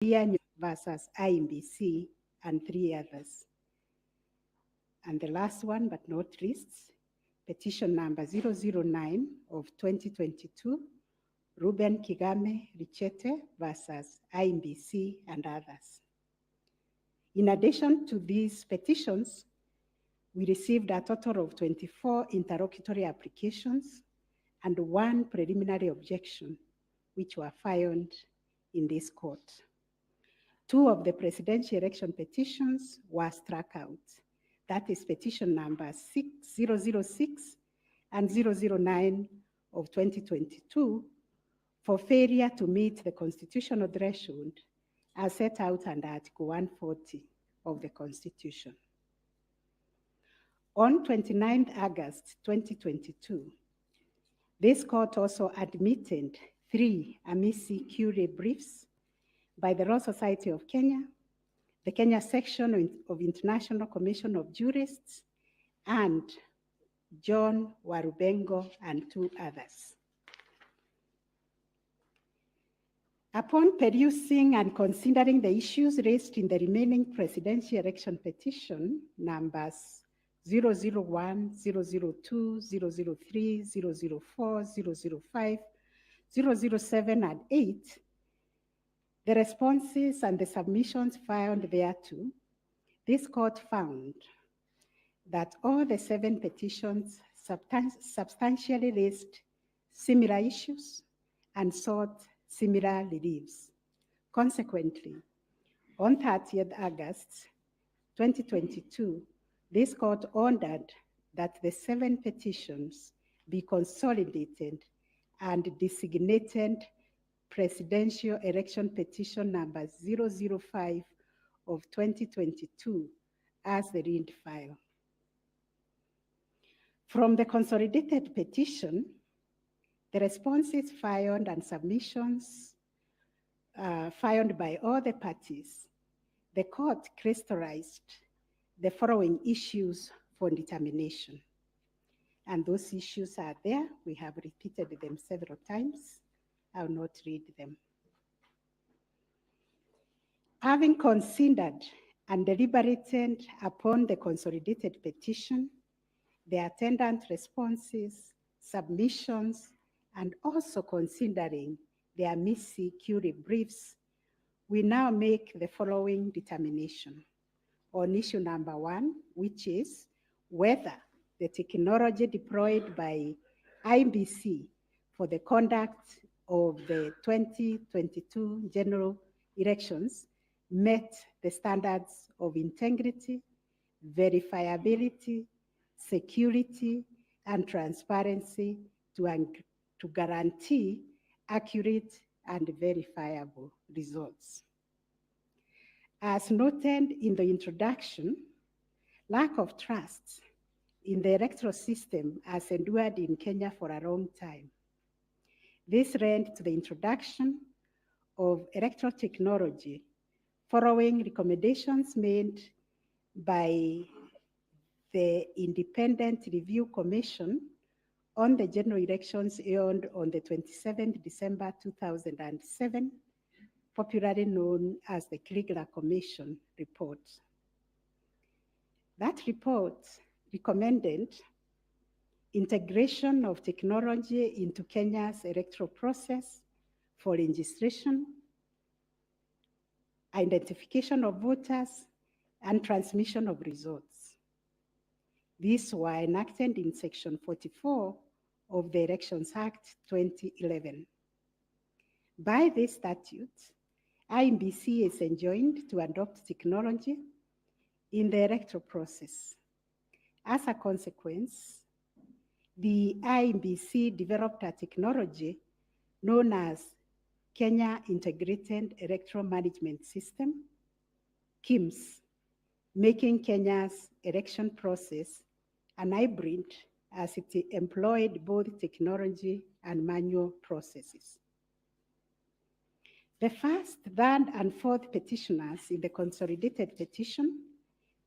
versus IMBC and 3 others. And the last one, but not least, petition number 009 of 2022, Ruben Kigame Richete versus IMBC and others. In addition to these petitions, we received a total of 24 interlocutory applications and 1 preliminary objection, which were filed in this court. 2 of the presidential election petitions were struck out. That is petition number 006 and 009 of 2022 for failure to meet the constitutional threshold as set out under Article 140 of the Constitution. On 29 August 2022, this court also admitted 3 amici curiae briefs by the Law Society of Kenya, the Kenya section of International Commission of Jurists, and John Warubengo and 2 others. Upon perusing and considering the issues raised in the remaining presidential election petition numbers 001, 002, 003, 004, 005, 007, and 8, the responses and the submissions filed thereto, this court found that all the 7 petitions substantially raised similar issues and sought similar reliefs. Consequently, on 30th August 2022, this court ordered that the 7 petitions be consolidated and designated presidential election petition number 005 of 2022 as the read file. From the consolidated petition, the responses filed and submissions filed by all the parties, the court crystallized the following issues for determination. And those issues are there. We have repeated them several times. I will not read them. Having considered and deliberated upon the consolidated petition, the attendant responses, submissions, and also considering the amici curiae briefs, we now make the following determination on issue number 1, which is whether the technology deployed by IBC for the conduct of the 2022 general elections met the standards of integrity, verifiability, security, and transparency to guarantee accurate and verifiable results. As noted in the introduction, lack of trust in the electoral system has endured in Kenya for a long time. This led to the introduction of electoral technology following recommendations made by the Independent Review Commission on the general elections held on the 27th December 2007, popularly known as the Kriegler Commission report. That report recommended integration of technology into Kenya's electoral process for registration, identification of voters, and transmission of results. These were enacted in Section 44 of the Elections Act 2011. By this statute, IMBC is enjoined to adopt technology in the electoral process. As a consequence, the IMBC developed a technology known as Kenya Integrated Electoral Management System, KIMS, making Kenya's election process an hybrid as it employed both technology and manual processes. The first, third, and fourth petitioners in the consolidated petition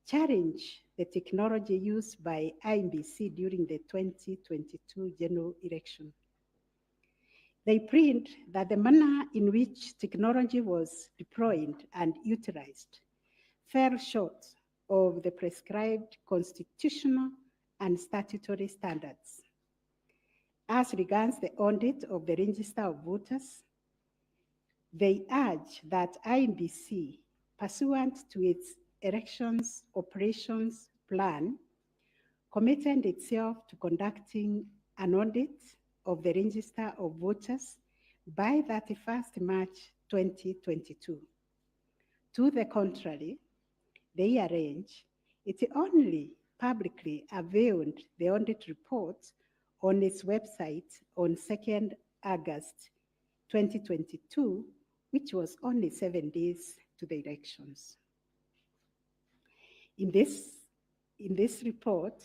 challenge the technology used by IMBC during the 2022 general election. They print that the manner in which technology was deployed and utilized fell short of the prescribed constitutional and statutory standards. As regards the audit of the register of voters, they urge that INBC, pursuant to its elections operations plan, committed itself to conducting an audit of the register of voters by 31st March 2022. To the contrary, they arrange it only publicly availed the audit report on its website on 2nd August 2022, which was only 7 days to the elections. In this report,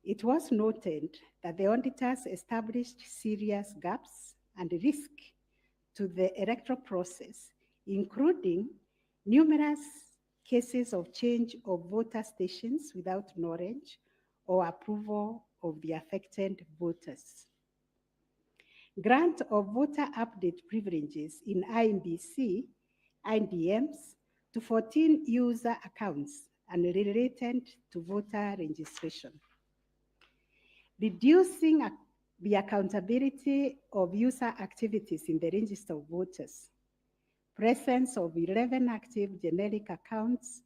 it was noted that the auditors established serious gaps and risk to the electoral process, including numerous cases of change of voter stations without knowledge or approval of the affected voters. Grant of voter update privileges in INBC, IDMs to 14 user accounts and related to voter registration. Reducing the accountability of user activities in the register of voters. Presence of 11 active generic accounts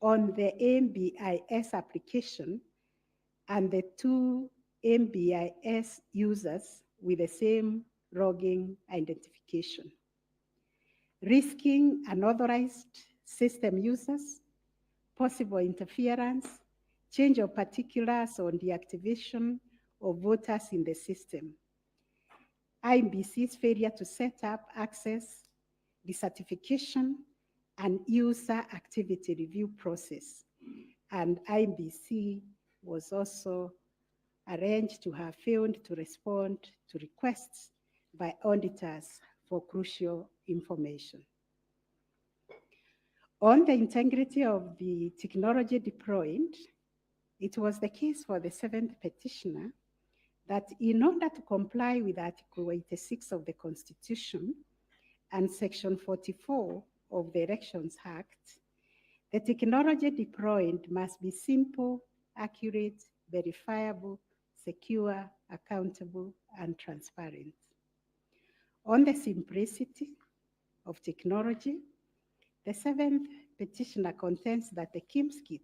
on the MBIS application and the 2 MBIS users with the same logging identification. Risking unauthorized system users, possible interference, change of particulars on the activation of voters in the system. INBC's failure to set up access, decertification, and user activity review process. And INBC was also arranged to have failed to respond to requests by auditors for crucial information. On the integrity of the technology deployed, it was the case for the 7th petitioner that in order to comply with Article 86 of the Constitution and Section 44 of the Elections Act, the technology deployed must be simple, accurate, verifiable, secure, accountable, and transparent. On the simplicity of technology, the 7th petitioner contends that the KIMS kit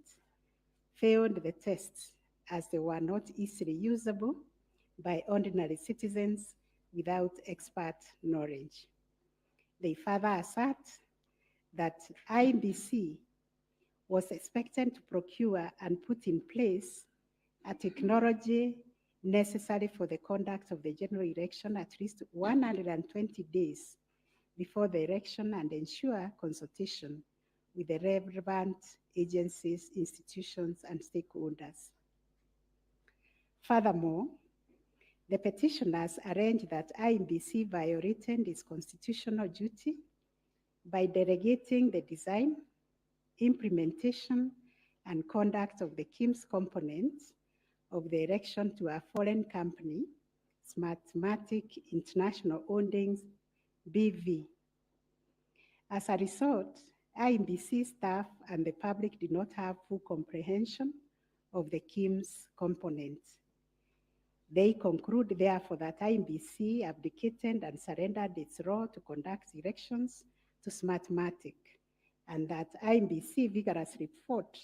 failed the tests as they were not easily usable by ordinary citizens without expert knowledge. They further assert that INBC was expected to procure and put in place a technology necessary for the conduct of the general election at least 120 days before the election and ensure consultation with the relevant agencies, institutions, and stakeholders. Furthermore, the petitioners arranged that INBC violated its constitutional duty by delegating the design, implementation, and conduct of the KIMS components of the election to a foreign company, Smartmatic International Holdings, BV. As a result, INBC staff and the public did not have full comprehension of the KIMS components. They conclude, therefore, that INBC abdicated and surrendered its role to conduct elections to Smartmatic, and that INBC vigorously fought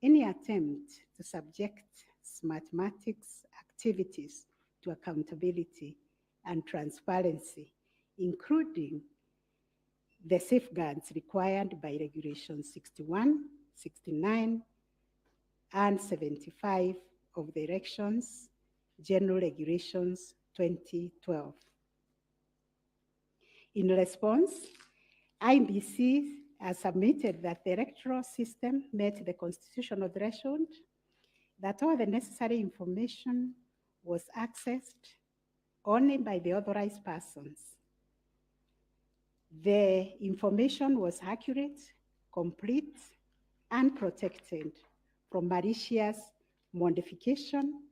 any attempt to subject Smartmatic's activities to accountability and transparency, including the safeguards required by Regulations 61, 69, and 75 of the Elections General Regulations 2012. In response, INBC has submitted that the electoral system met the constitutional threshold, that all the necessary information was accessed only by the authorized persons. The information was accurate, complete, and protected from malicious modification,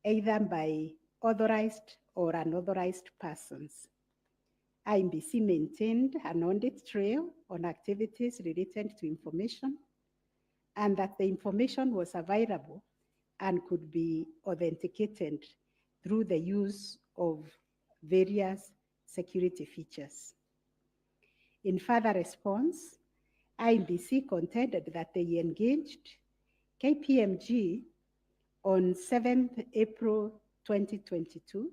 either by authorized or unauthorized persons. IMBC maintained an audit trail on activities related to information, and that the information was available and could be authenticated through the use of various security features. In further response, IMBC contended that they engaged KPMG on 7th April 2022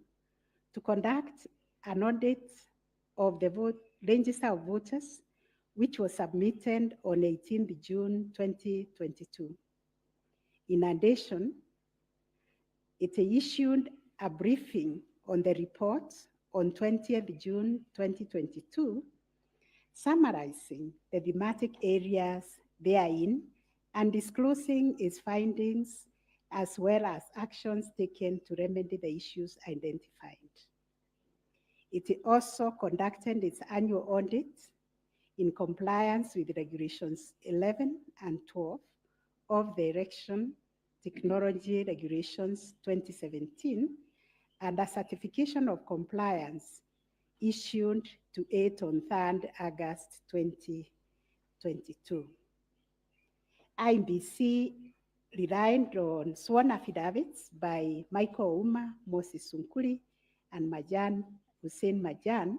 to conduct an audit of the register of voters, which was submitted on 18th June 2022. In addition, it issued a briefing on the report on 20th June 2022, summarizing the thematic areas therein and disclosing its findings as well as actions taken to remedy the issues identified. It also conducted its annual audit in compliance with Regulations 11 and 12 of the Election Technology Regulations 2017 and a certification of compliance issued to it on 3rd August 2022. IMBC relied on sworn affidavits by Michael Ouma, Moses Sunkuri, and Hussein Majan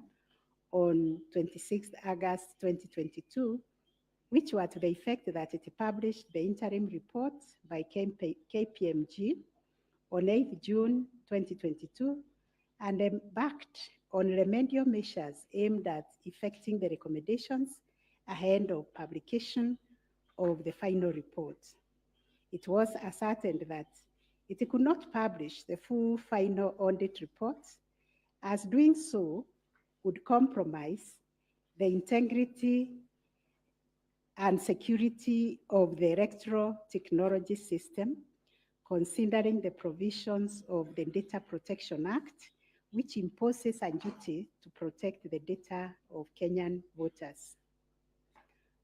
on 26th August 2022, which were to the effect that it published the interim report by KPMG on 8th June 2022 and embarked on remedial measures aimed at effecting the recommendations ahead of publication of the final report. It was ascertained that it could not publish the full final audit report, as doing so would compromise the integrity and security of the electoral technology system, considering the provisions of the Data Protection Act, which imposes a duty to protect the data of Kenyan voters.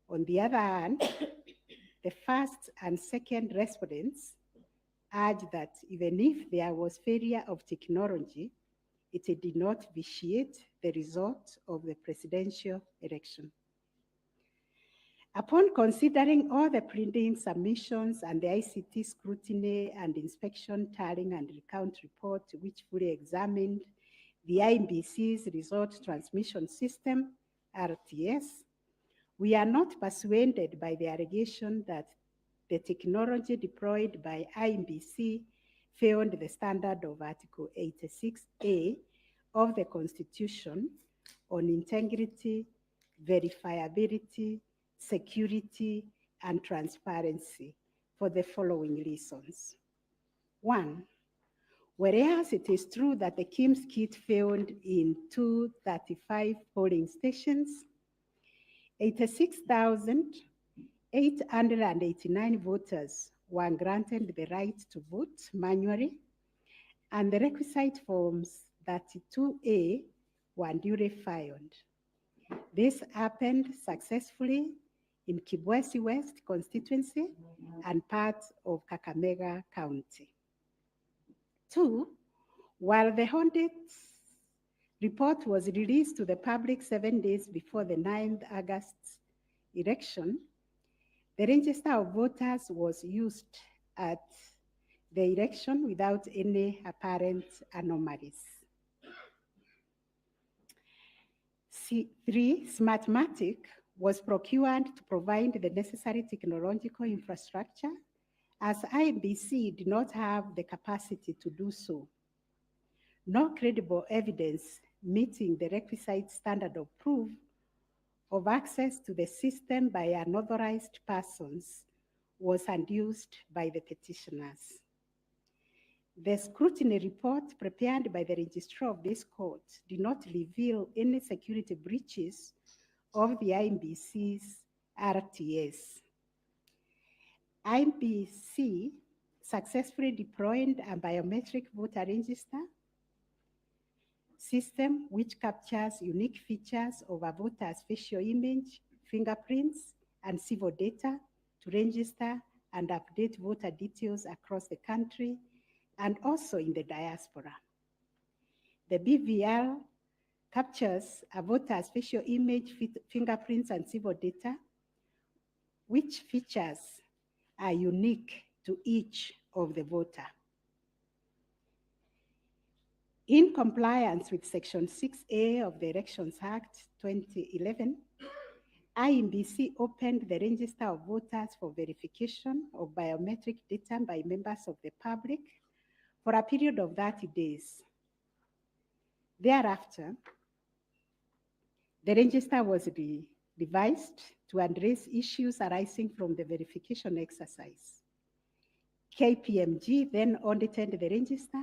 On the other hand, the first and second respondents urged that even if there was failure of technology, it did not vitiate the result of the presidential election. Upon considering all the pleading submissions and the ICT scrutiny and inspection tallying and recount report, which fully examined the IMBC's result transmission system, RTS, we are not persuaded by the allegation that the technology deployed by IMBC failed the standard of Article 86A of the Constitution on integrity, verifiability, security, and transparency for the following reasons. One, whereas it is true that the KIMS kit failed in 235 polling stations, 86,889 voters were granted the right to vote manually, and the requisite forms 32A were duly filed. This happened successfully in Kibwezi West constituency and parts of Kakamega County. Two, while the audit report was released to the public 7 days before the 9th August election, the register of voters was used at the election without any apparent anomalies. Three, Smartmatic was procured to provide the necessary technological infrastructure, as IMBC did not have the capacity to do so. No credible evidence meeting the requisite standard of proof of access to the system by unauthorized persons was adduced by the petitioners. The scrutiny report prepared by the registrar of this court did not reveal any security breaches of the IMBC's RTS. IMBC successfully deployed a biometric voter register system which captures unique features of a voter's facial image, fingerprints, and civil data to register and update voter details across the country and also in the diaspora. The BVR captures a voter's facial image, fingerprints, and civil data, which features are unique to each of the voter. In compliance with Section 6A of the Elections Act 2011, IEBC opened the register of voters for verification of biometric data by members of the public for a period of 30 days. Thereafter, the register was revised to address issues arising from the verification exercise. KPMG then audited the register,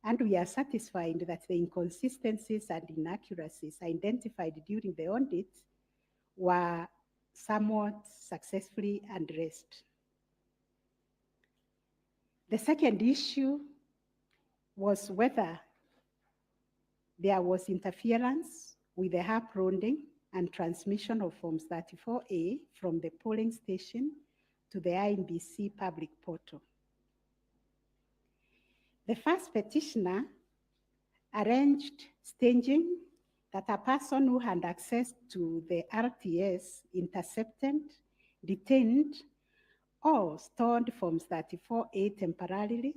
and we are satisfied that the inconsistencies and inaccuracies identified during the audit were somewhat successfully addressed. The second issue was whether there was interference with the HAP rounding and transmission of Forms 34A from the polling station to the IEBC public portal. The first petitioner arranged staging that a person who had access to the RTS intercepted, detained, or stored Forms 34A temporarily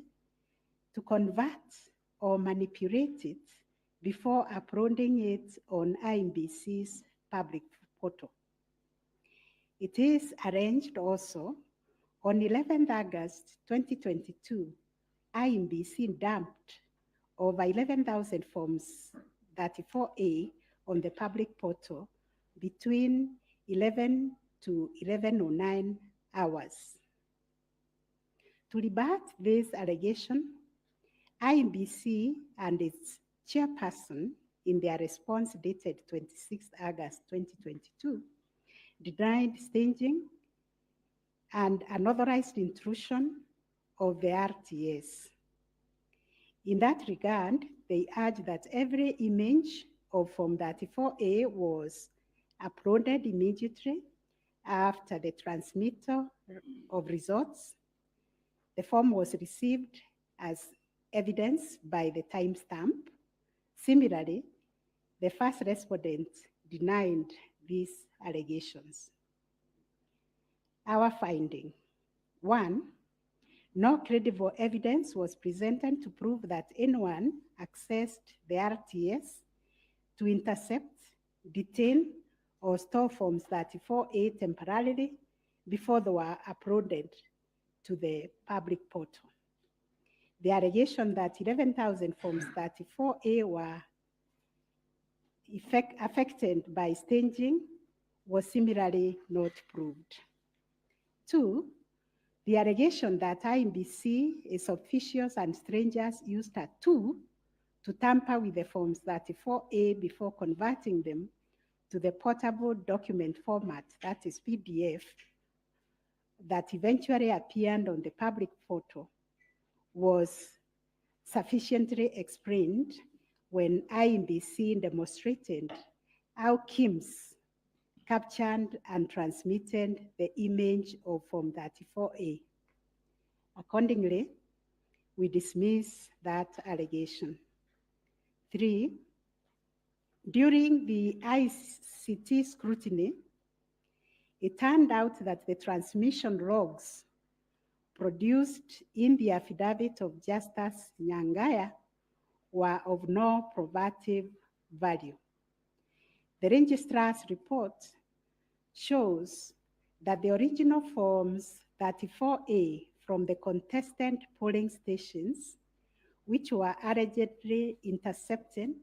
to convert or manipulate it before uploading it on IEBC's public portal. It is arranged also on 11th August 2022, IEBC dumped over 11,000 Forms 34A on the public portal between 11 to 11:09 hours. To rebut this allegation, IEBC and its chairperson, in their response dated 26 August 2022, denied staging and unauthorized intrusion of the RTS. In that regard, they urge that every image of Form 34A was uploaded immediately after the transmittal of results. The form was received as evidence by the timestamp. Similarly, the first respondent denied these allegations. Our finding: 1, no credible evidence was presented to prove that anyone accessed the RTS to intercept, detain, or store Forms 34A temporarily before they were uploaded to the public portal. The allegation that 11,000 Forms 34A were affected by staging was similarly not proved. 2, the allegation that IEBC, its officials and strangers used a tool to tamper with the Forms 34A before converting them to the portable document format, that is PDF, that eventually appeared on the public portal, was sufficiently explained when IEBC demonstrated how KIMS captured and transmitted the image of Form 34A. Accordingly, we dismiss that allegation. 3, during the ICT scrutiny, it turned out that the transmission logs produced in the affidavit of Justice Nyangaya were of no probative value. The registrar's report shows that the original Forms 34A from the contested polling stations, which were allegedly intercepted,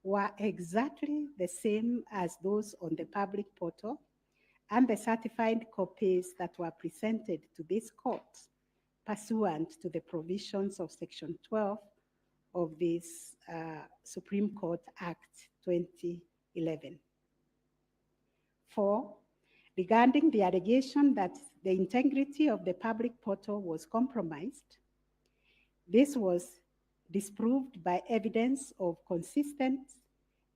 were exactly the same as those on the public portal, and the certified copies that were presented to this court pursuant to the provisions of Section 12 of this Supreme Court Act 2011. 4, regarding the allegation that the integrity of the public portal was compromised, this was disproved by evidence of consistent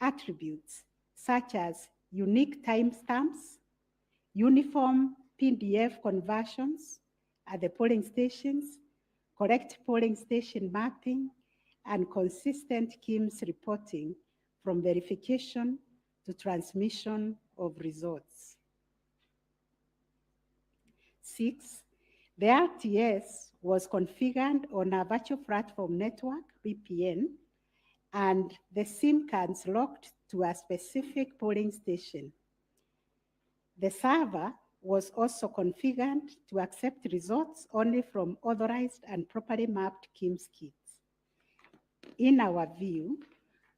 attributes such as unique timestamps, uniform PDF conversions at the polling stations, correct polling station mapping, and consistent KIMS reporting from verification to transmission of results. 6, the RTS was configured on a virtual platform network, VPN, and the SIM cards locked to a specific polling station. The server was also configured to accept results only from authorized and properly mapped KIMS kits. In our view,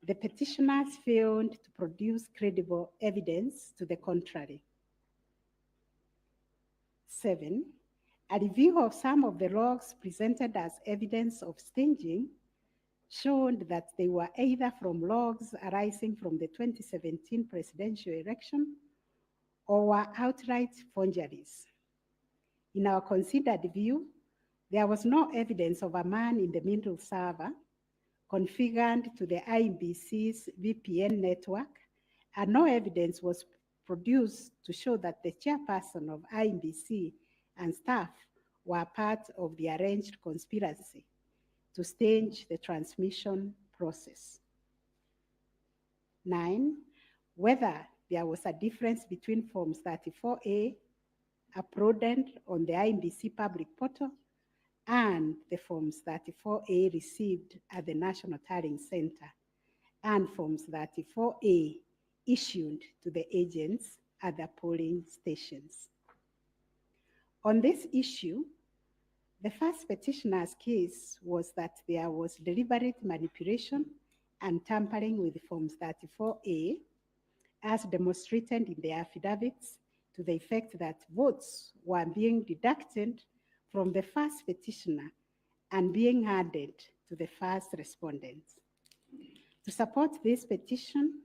the petitioners failed to produce credible evidence to the contrary. 7, a review of some of the logs presented as evidence of staging showed that they were either from logs arising from the 2017 presidential election or were outright forgeries. In our considered view, there was no evidence of a man-in-the-middle server configured to the IEBC's VPN network, and no evidence was produced to show that the chairperson of IEBC and staff were part of the arranged conspiracy to stage the transmission process. 9, whether there was a difference between Forms 34A uploaded on the IEBC public portal and the Forms 34A received at the National Tallying Center and Forms 34A issued to the agents at the polling stations. On this issue, the first petitioner's case was that there was deliberate manipulation and tampering with Forms 34A, as demonstrated in the affidavits, to the effect that votes were being deducted from the first petitioner and being added to the first respondent. To support this petition,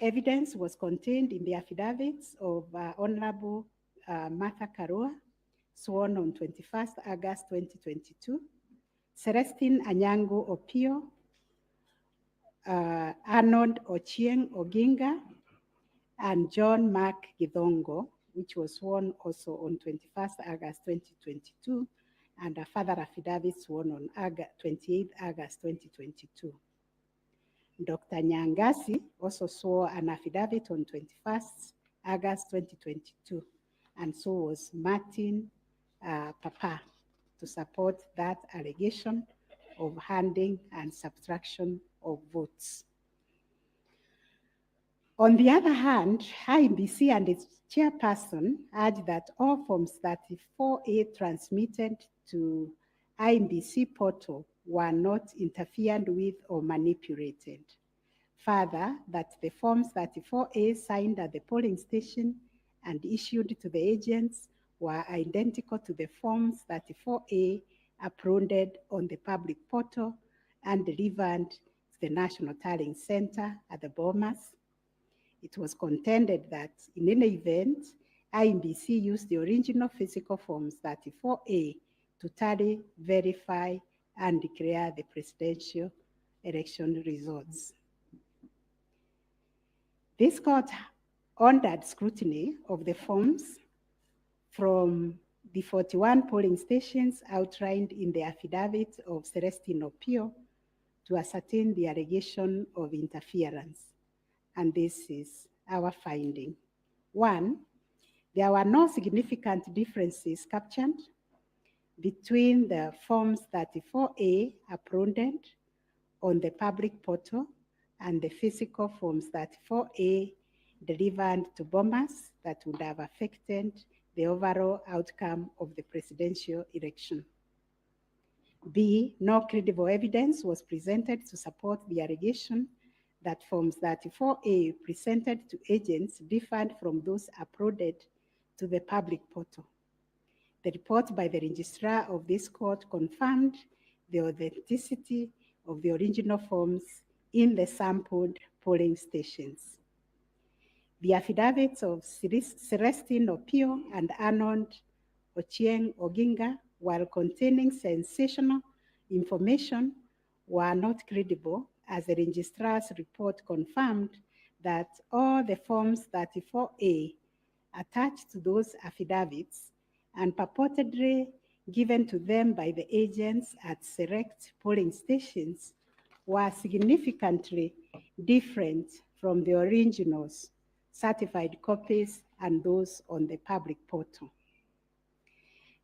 evidence was contained in the affidavits of Honorable Martha Karua, sworn on 21st August 2022, Celestine Anyango Opio, Arnold Ochieng Oginga, and John Mark Githongo, which was sworn also on 21st August 2022, and a further affidavit sworn on 28th August 2022. Dr. Nyangasi also swore an affidavit on 21st August 2022, and so was Martin Papa, to support that allegation of handing and subtraction of votes. On the other hand, IEBC and its chairperson urged that all Forms 34A transmitted to IEBC portal were not interfered with or manipulated. Further, that the Forms 34A signed at the polling station and issued to the agents were identical to the Forms 34A uploaded on the public portal and delivered to the National Tallying Center at the Bomas. It was contended that in any event, IEBC used the original physical Forms 34A to tally, verify, and declare the presidential election results. This court ordered scrutiny of the forms from the 41 polling stations outlined in the affidavit of Celestine Opio to ascertain the allegation of interference. And this is our finding. 1, there were no significant differences captured between the Forms 34A uploaded on the public portal and the physical Forms 34A delivered to Bomas that would have affected the overall outcome of the presidential election. B, no credible evidence was presented to support the allegation that Forms 34A presented to agents differed from those uploaded to the public portal. The report by the registrar of this court confirmed the authenticity of the original forms in the sampled polling stations. The affidavits of Celestine Opio and Arnold Ochieng Oginga, while containing sensational information, were not credible, as the registrar's report confirmed that all the Forms 34A attached to those affidavits and purportedly given to them by the agents at select polling stations were significantly different from the originals, certified copies, and those on the public portal.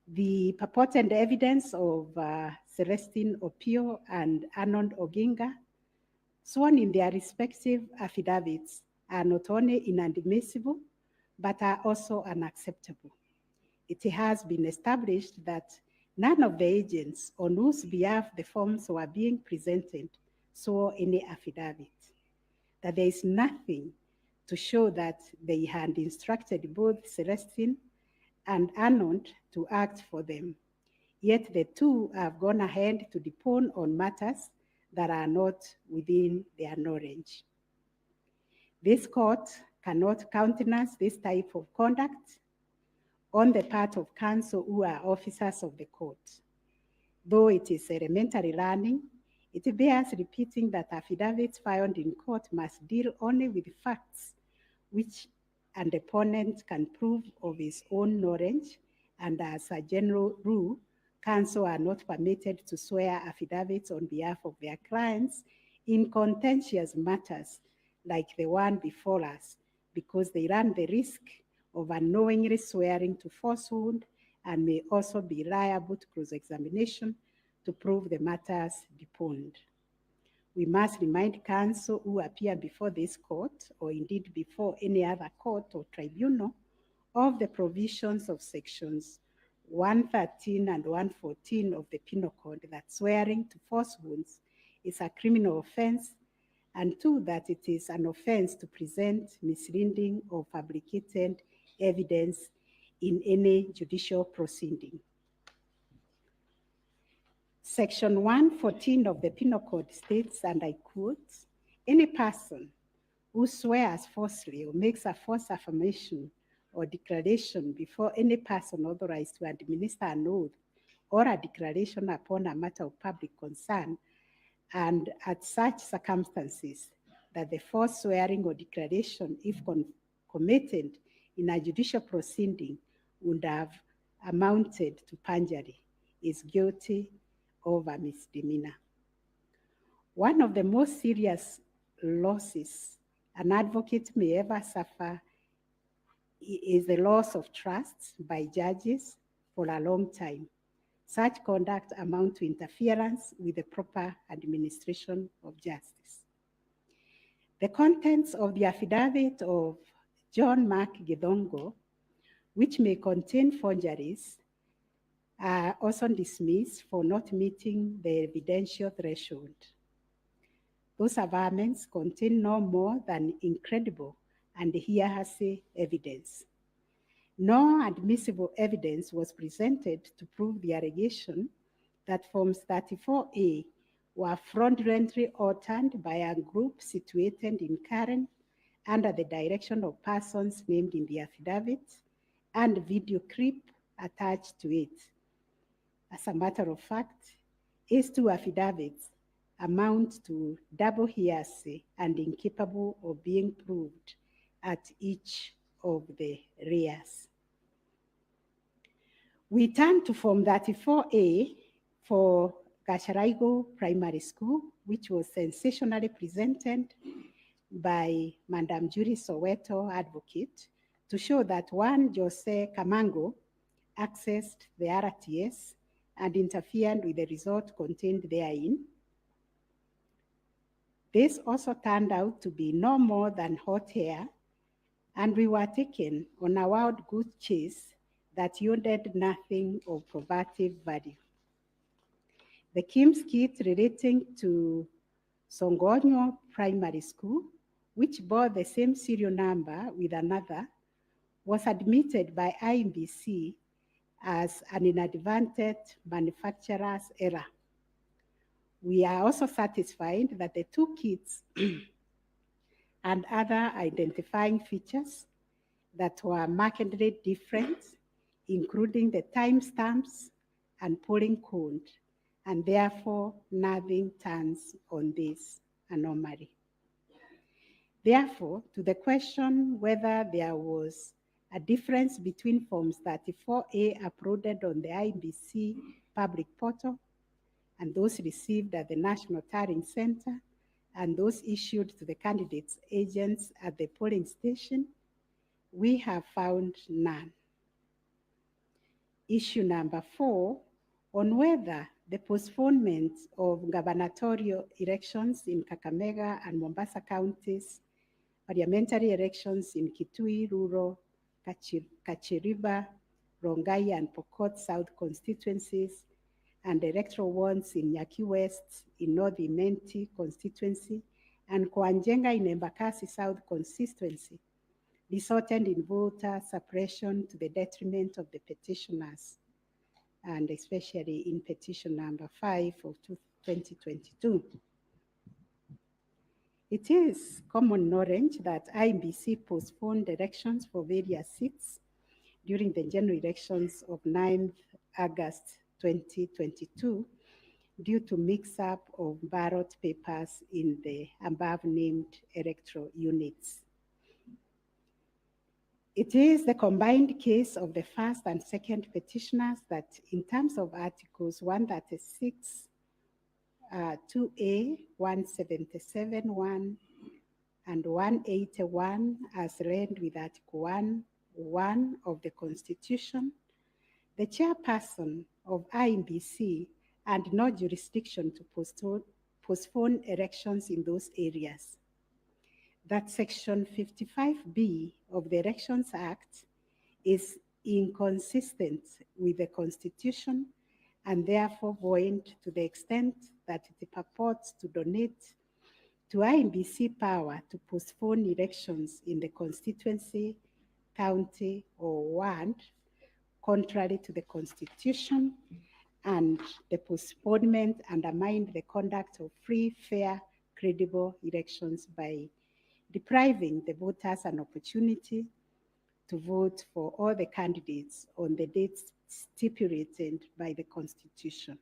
The purported evidence of Celestine Opio and Arnold Oginga, sworn in their respective affidavits, are not only inadmissible, but are also unacceptable. It has been established that none of the agents on whose behalf the forms were being presented swore any affidavit, that there is nothing to show that they had instructed both Celestine and Arnold to act for them. Yet the two have gone ahead to depone on matters that are not within their knowledge. This court cannot countenance this type of conduct on the part of counsel who are officers of the court. Though it is elementary learning, it bears repeating that affidavits filed in court must deal only with facts which an opponent can prove of his own knowledge, and as a general rule, counsel are not permitted to swear affidavits on behalf of their clients in contentious matters like the one before us, because they run the risk of unknowingly swearing to falsehood and may also be liable to cross-examination to prove the matters deponed. We must remind counsel who appear before this court, or indeed before any other court or tribunal, of the provisions of sections 113 and 114 of the Penal Code that swearing to falsehoods is a criminal offense, and two, that it is an offense to present misleading or fabricated evidence in any judicial proceeding. Section 114 of the Penal Code states, and I quote, "Any person who swears falsely or makes a false affirmation or declaration before any person authorized to administer an oath or a declaration upon a matter of public concern, and at such circumstances that the false swearing or declaration, if committed in a judicial proceeding, would have amounted to perjury, is guilty of a misdemeanor." One of the most serious losses an advocate may ever suffer is the loss of trust by judges for a long time. Such conduct amounts to interference with the proper administration of justice. The contents of the affidavit of John Mark Githongo, which may contain forgeries, are also dismissed for not meeting the evidential threshold. Those averments contain no more than incredible and hearsay evidence. No admissible evidence was presented to prove the allegation that Forms 34A were fraudulently altered by a group situated in Karen under the direction of persons named in the affidavit, and video clip attached to it. As a matter of fact, these two affidavits amount to double hearsay and incapable of being proved at each of the rears. We turn to Form 34A for Gacharaigo Primary School, which was sensationally presented by Madam Judy Soweto, advocate, to show that one Jose Camango accessed the RTS and interfered with the result contained therein. This also turned out to be no more than hot air, and we were taken on a wild goose chase that yielded nothing of probative value. The Kim's kit relating to Songonyo Primary School, which bore the same serial number with another, was admitted by IMBC as an inadvertent manufacturer's error. We are also satisfied that the two kits and other identifying features that were markedly different, including the timestamps and polling code, and therefore nothing turns on this anomaly. Therefore, to the question whether there was a difference between Forms 34A uploaded on the IBC public portal and those received at the National Tallying Center, and those issued to the candidates' agents at the polling station, we have found none. Issue number 4, on whether the postponement of gubernatorial elections in Kakamega and Mombasa counties, parliamentary elections in Kitui, Rural, Kachiriba, Rongai, and Pokot South constituencies, and electoral ones in Yaki West, in North Imenti constituency, and Koanjenga in Embakasi South constituency, resulted in voter suppression to the detriment of the petitioners, and especially in petition number 5 of 2022. It is common knowledge that IEBC postponed elections for various seats during the general elections of 9th August 2022 due to mix-up of ballot papers in the above-named electoral units. It is the combined case of the first and second petitioners that, in terms of Articles 136, 2A, 177(1), and 181, as read with Article 1(1) of the Constitution, the chairperson of IEBC had no jurisdiction to postpone elections in those areas. That Section 55B of the Elections Act is inconsistent with the Constitution and therefore void to the extent that it purports to donate to IEBC power to postpone elections in the constituency, county, or ward, contrary to the Constitution, and the postponement undermined the conduct of free, fair, credible elections by depriving the voters an opportunity to vote for all the candidates on the dates stipulated by the Constitution.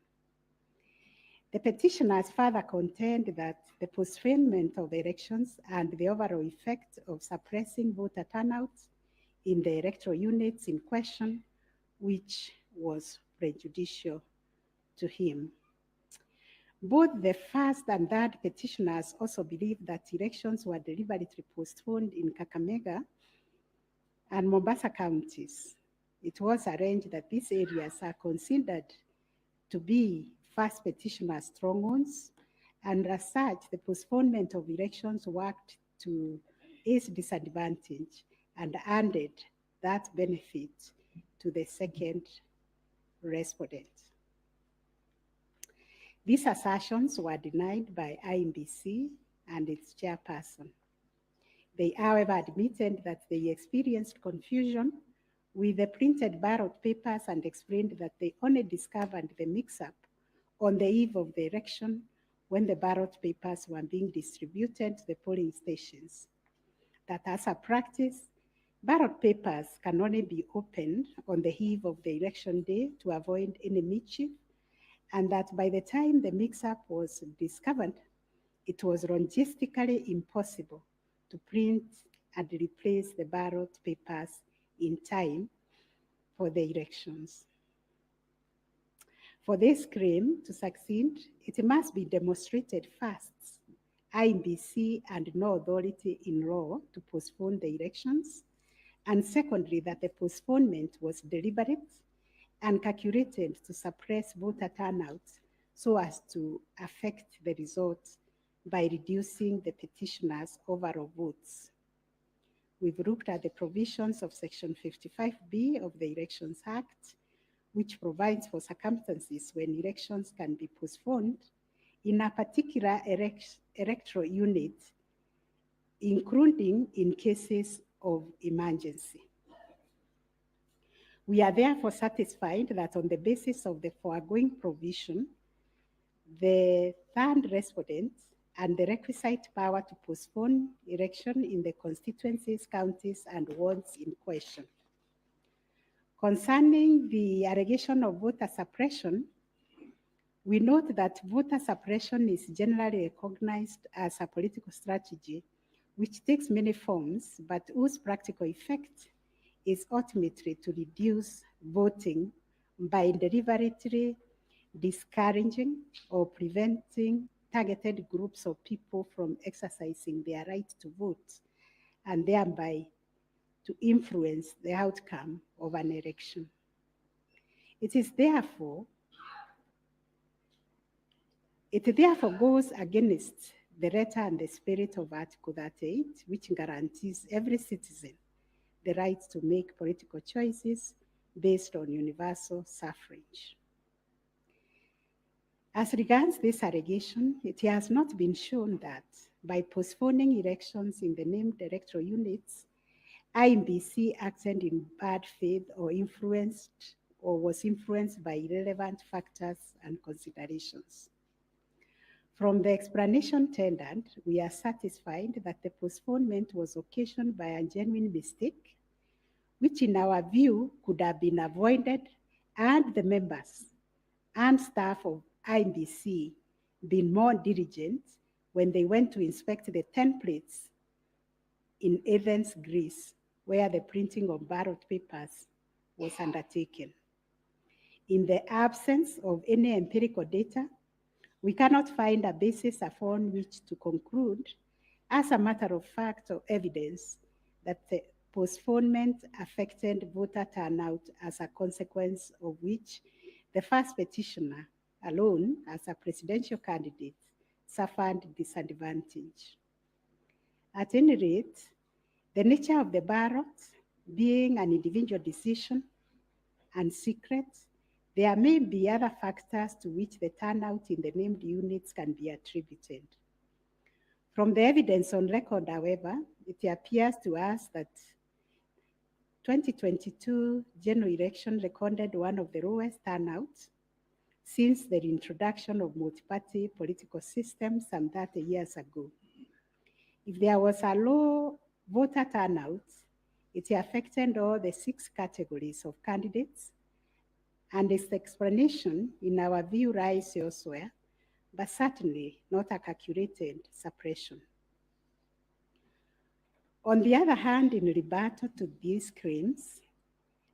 The petitioners further contend that the postponement of elections and the overall effect of suppressing voter turnout in the electoral units in question, which was prejudicial to him. Both the first and third petitioners also believe that elections were deliberately postponed in Kakamega and Mombasa counties. It was arranged that these areas are considered to be first petitioner strongholds, and as such, the postponement of elections worked to his disadvantage and handed that benefit to the second respondent. These assertions were denied by IEBC and its chairperson. They, however, admitted that they experienced confusion with the printed ballot papers and explained that they only discovered the mix-up on the eve of the election when the ballot papers were being distributed to the polling stations. That as a practice, ballot papers can only be opened on the eve of the election day to avoid any mischief, and that by the time the mix-up was discovered, it was logistically impossible to print and replace the ballot papers in time for the elections. For this claim to succeed, it must be demonstrated first, IEBC had no authority in law to postpone the elections, and secondly, that the postponement was deliberate and calculated to suppress voter turnout so as to affect the results by reducing the petitioners' overall votes. We've looked at the provisions of Section 55B of the Elections Act, which provides for circumstances when elections can be postponed in a particular electoral unit, including in cases of emergency. We are therefore satisfied that on the basis of the foregoing provision, the third respondent and the requisite power to postpone election in the constituencies, counties, and wards in question. Concerning the allegation of voter suppression, we note that voter suppression is generally recognized as a political strategy which takes many forms, but whose practical effect is ultimately to reduce voting by deliberately discouraging or preventing targeted groups of people from exercising their right to vote and thereby to influence the outcome of an election. It therefore goes against the letter and the spirit of Article 38, which guarantees every citizen the right to make political choices based on universal suffrage. As regards this allegation, it has not been shown that by postponing elections in the named electoral units, IEBC acted in bad faith or was influenced by irrelevant factors and considerations. From the explanation tendered, we are satisfied that the postponement was occasioned by a genuine mistake, which in our view could have been avoided and the members and staff of IEBC been more diligent when they went to inspect the templates in Athens, Greece, where the printing of ballot papers was undertaken. In the absence of any empirical data, we cannot find a basis upon which to conclude, as a matter of fact or evidence, that the postponement affected voter turnout, as a consequence of which the first petitioner alone, as a presidential candidate, suffered disadvantage. At any rate, the nature of the ballot being an individual decision and secret, there may be other factors to which the turnout in the named units can be attributed. From the evidence on record, however, it appears to us that 2022 general election recorded one of the lowest turnouts since the introduction of multi-party political systems some 30 years ago. If there was a low voter turnout, it affected all the 6 categories of candidates, and its explanation, in our view, lies elsewhere, but certainly not a calculated suppression. On the other hand, in rebuttal to these claims,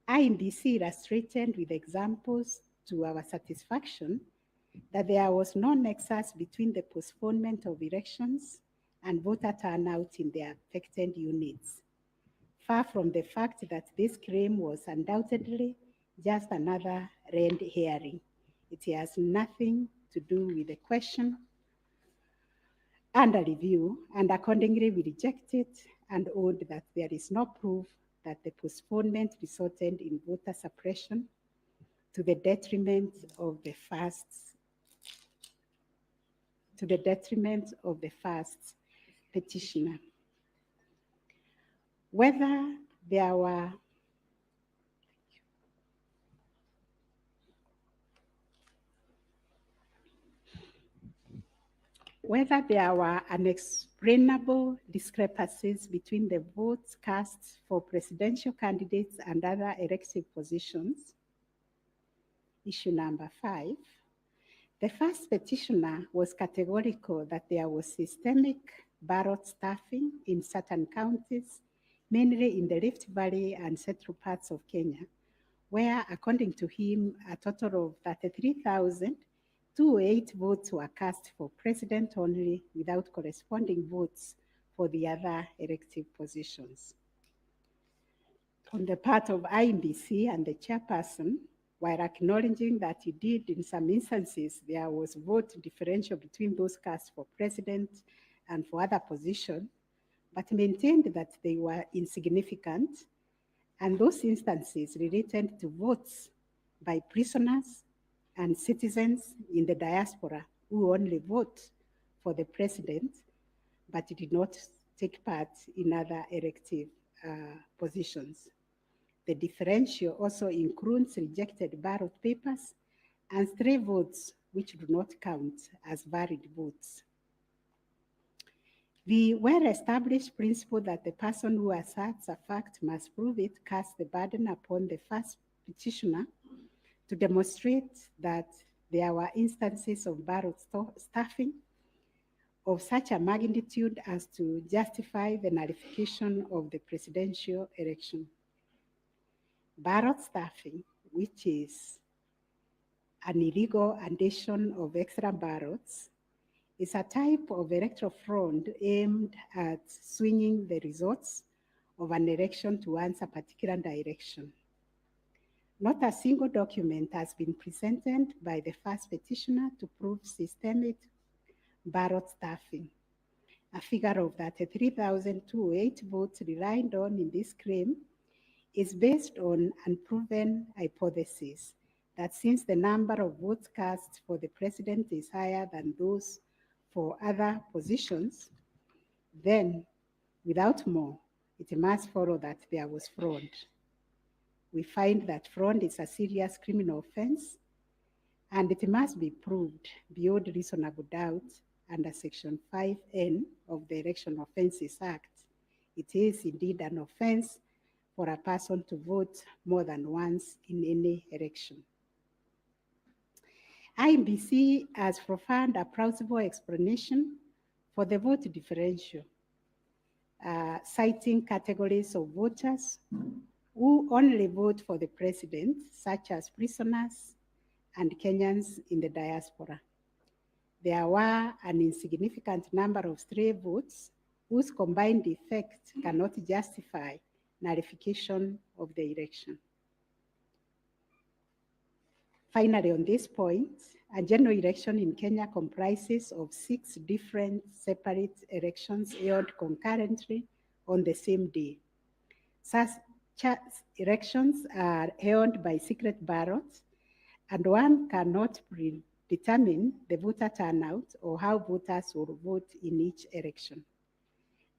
IEBC illustrated with examples to our satisfaction that there was no nexus between the postponement of elections and voter turnout in the affected units, far from the fact that this claim was undoubtedly just another red herring. It has nothing to do with the question under review, and accordingly we reject it and hold that there is no proof that the postponement resulted in voter suppression to the detriment of the first petitioner. Whether there were unexplainable discrepancies between the votes cast for presidential candidates and other elective positions. Issue number 5. The first petitioner was categorical that there was systemic ballot stuffing in certain counties, mainly in the Rift Valley and central parts of Kenya, where, according to him, a total of 33,208 votes were cast for president only, without corresponding votes for the other elective positions. On the part of IEBC and the chairperson, while acknowledging that indeed in some instances there was vote differential between those cast for president and for other positions, but maintained that they were insignificant, and those instances related to votes by prisoners and citizens in the diaspora who only vote for the president, but did not take part in other elective positions. The differential also includes rejected ballot papers and stray votes, which do not count as valid votes. The well-established principle that the person who asserts a fact must prove it casts the burden upon the first petitioner to demonstrate that there were instances of ballot stuffing of such a magnitude as to justify the nullification of the presidential election. Ballot stuffing, which is an illegal addition of extra ballots, is a type of electoral fraud aimed at swinging the results of an election towards a particular direction. Not a single document has been presented by the first petitioner to prove systemic ballot stuffing. A figure of 33,208 votes relied on in this claim is based on unproven hypothesis that since the number of votes cast for the president is higher than those for other positions, then without more, it must follow that there was fraud. We find that fraud is a serious criminal offense and it must be proved beyond reasonable doubt under Section 5N of the Election Offences Act. It is indeed an offense for a person to vote more than once in any election. IEBC has provided a plausible explanation for the vote differential, citing categories of voters who only vote for the president, such as prisoners and Kenyans in the diaspora. There were an insignificant number of stray votes whose combined effect cannot justify nullification of the election. Finally, on this point, a general election in Kenya comprises of 6 different separate elections held concurrently on the same day. Such elections are held by secret ballots, and one cannot predetermine the voter turnout or how voters will vote in each election.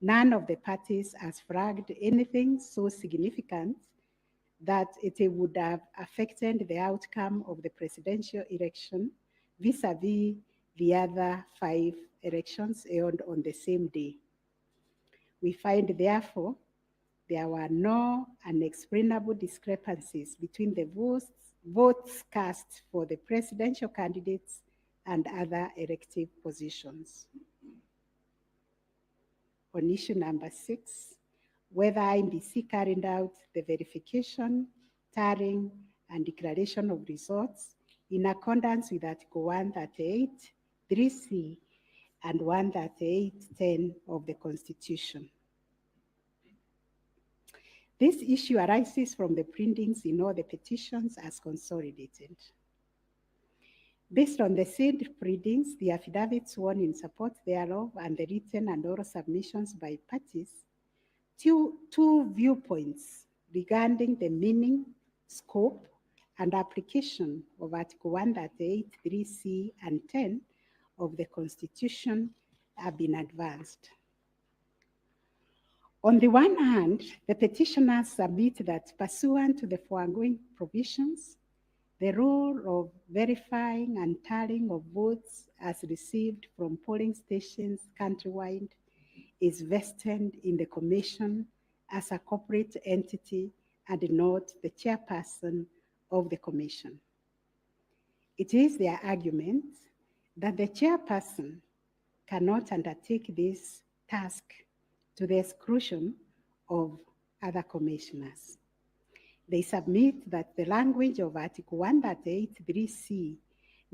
None of the parties has flagged anything so significant that it would have affected the outcome of the presidential election vis-a-vis the other 5 elections held on the same day. We find, therefore, there were no unexplainable discrepancies between the votes cast for the presidential candidates and other elective positions. On issue number 6, whether IEBC carried out the verification, tallying, and declaration of results in accordance with Article 138, 3C, and 138.10 of the Constitution. This issue arises from the printings in all the petitions as consolidated. Based on the said printings, the affidavits sworn in support thereof, and the written and oral submissions by parties, two viewpoints regarding the meaning, scope, and application of Article 138, 3C, and 10 of the Constitution have been advanced. On the one hand, the petitioners submit that pursuant to the foregoing provisions, the role of verifying and tallying of votes as received from polling stations countrywide is vested in the Commission as a corporate entity and not the chairperson of the Commission. It is their argument that the chairperson cannot undertake this task to the exclusion of other commissioners. They submit that the language of Article 138(3)(c)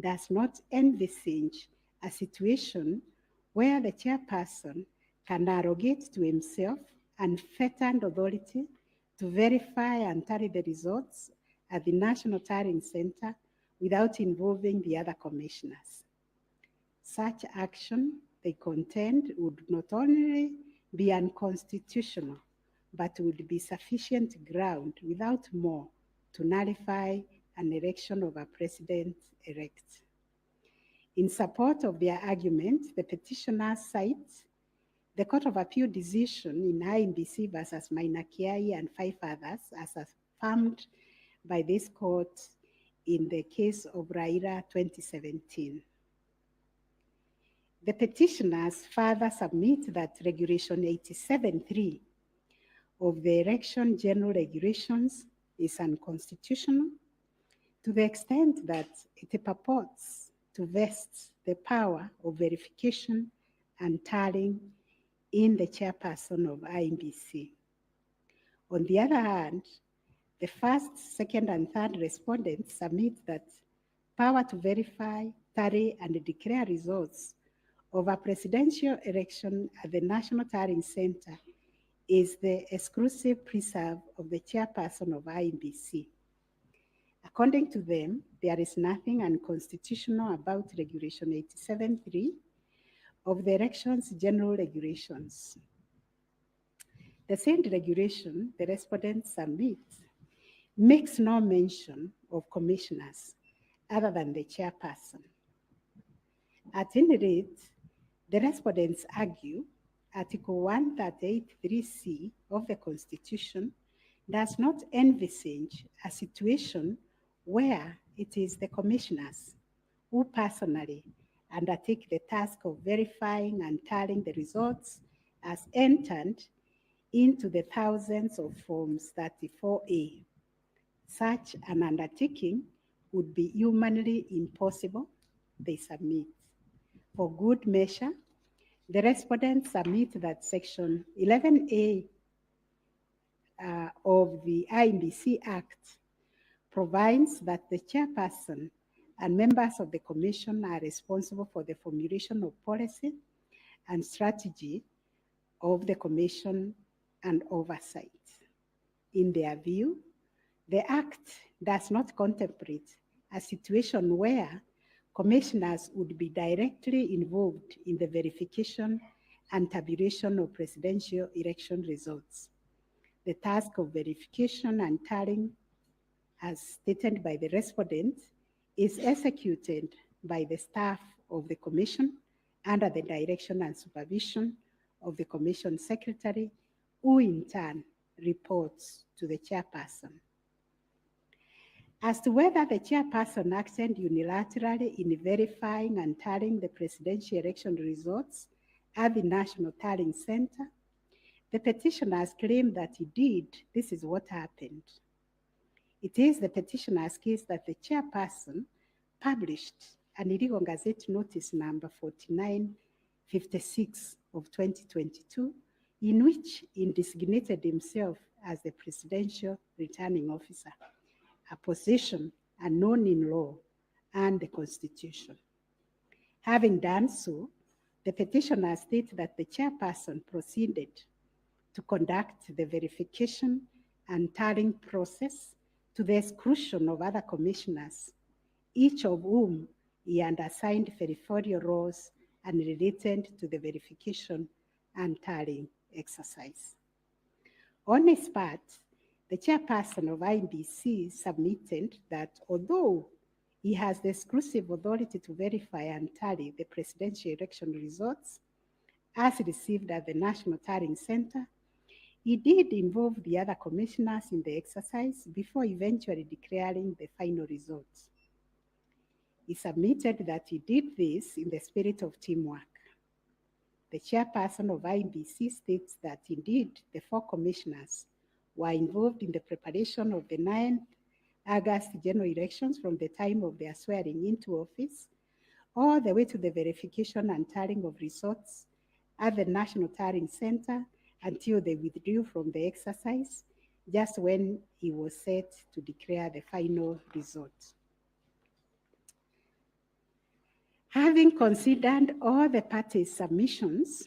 does not envisage a situation where the chairperson can arrogate to himself unfettered authority to verify and tally the results at the National Tallying Center without involving the other commissioners. Such action, they contend, would not only be unconstitutional, but would be sufficient ground without more to nullify an election of a president-elect. In support of their argument, the petitioners cite the Court of Appeal decision in IEBC versus Mainakiai and 5 others as affirmed by this court in the case of Raila 2017. The petitioners further submit that Regulation 87.3 of the Election General Regulations is unconstitutional to the extent that it purports to vest the power of verification and tallying in the chairperson of IEBC. On the other hand, the first, second, and third respondents submit that power to verify, tally, and declare results of a presidential election at the National Tallying Center is the exclusive preserve of the chairperson of IEBC. According to them, there is nothing unconstitutional about Regulation 87.3 of the Elections General Regulations. The said regulation the respondents submit makes no mention of commissioners other than the chairperson. At any rate, the respondents argue Article 138(3)(c) of the Constitution does not envisage a situation where it is the commissioners who personally undertake the task of verifying and tallying the results as entered into the thousands of Forms 34A. Such an undertaking would be humanly impossible, they submit. For good measure, the respondents submit that Section 11A of the IEBC Act provides that the chairperson and members of the commission are responsible for the formulation of policy and strategy of the commission and oversight. In their view, the Act does not contemplate a situation where commissioners would be directly involved in the verification and tabulation of presidential election results. The task of verification and tallying, as stated by the respondent, is executed by the staff of the commission under the direction and supervision of the commission secretary, who in turn reports to the chairperson. As to whether the chairperson acted unilaterally in verifying and tallying the presidential election results at the National Tallying Center, the petitioners claim that he did. This is what happened. It is the petitioner's case that the chairperson published an illegal Gazette Notice number 4956 of 2022, in which he designated himself as the presidential returning officer, a position unknown in law and the Constitution. Having done so, the petitioner states that the chairperson proceeded to conduct the verification and tallying process to the exclusion of other commissioners, each of whom he had assigned territorial roles and related to the verification and tallying exercise. On his part, the chairperson of IEBC submitted that although he has the exclusive authority to verify and tally the presidential election results as received at the National Tallying Center, he did involve the other commissioners in the exercise before eventually declaring the final results. He submitted that he did this in the spirit of teamwork. The chairperson of IEBC states that indeed the 4 commissioners were involved in the preparation of the 9th August general elections from the time of their swearing into office all the way to the verification and tallying of results at the National Tallying Center until they withdrew from the exercise, just when he was set to declare the final result. Having considered all the parties' submissions,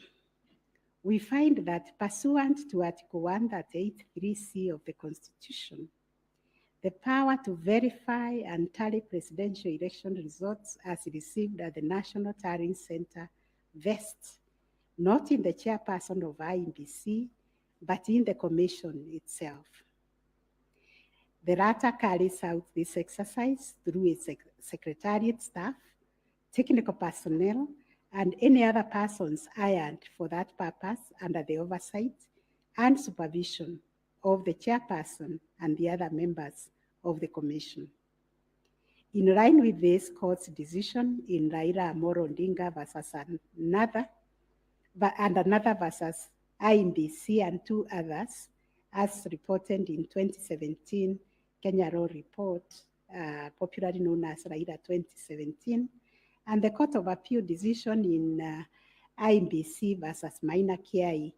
we find that pursuant to Article 138(3)(c) of the Constitution, the power to verify and tally presidential election results as received at the National Tallying Center vests not in the chairperson of IEBC, but in the commission itself. The latter carries out this exercise through its secretariat staff, technical personnel, and any other persons hired for that purpose under the oversight and supervision of the chairperson and the other members of the commission. In line with this court's decision in Raila Amolo Odinga versus another versus IEBC and 2 others, as reported in 2017 Kenya Law Report, popularly known as Raila 2017, and the Court of Appeal decision in IEBC versus Maina Kiai,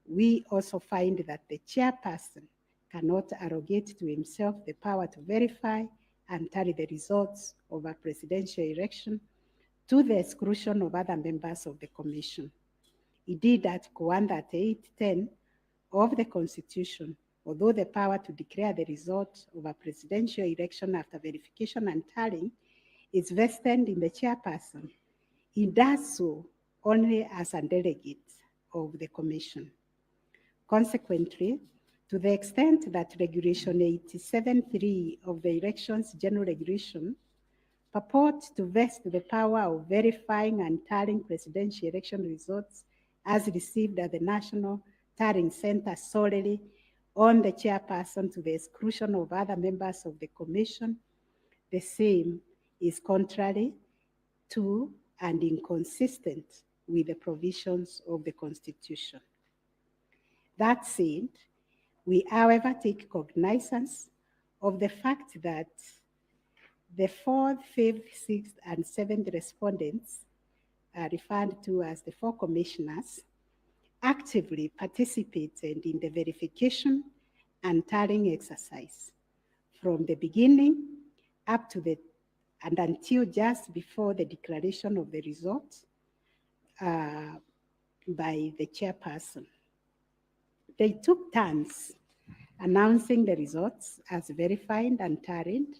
we also find that the chairperson cannot arrogate to himself the power to verify and tally the results of a presidential election to the exclusion of other members of the Commission. Indeed, Article 138(10) of the Constitution, although the power to declare the result of a presidential election after verification and tallying is vested in the chairperson, it does so only as a delegate of the Commission. Consequently, to the extent that Regulation 87(3) of the Elections General Regulation purports to vest the power of verifying and tallying presidential election results as received at the National Tallying Center solely on the chairperson to the exclusion of other members of the Commission, the same is contrary to and inconsistent with the provisions of the Constitution. That said, we, however, take cognizance of the fact that the 4th, 5th, 6th, and 7th respondents are referred to as the 4 commissioners, actively participated in the verification and tallying exercise from the beginning up to and until just before the declaration of the results by the chairperson. They took turns announcing the results as verified and tallied,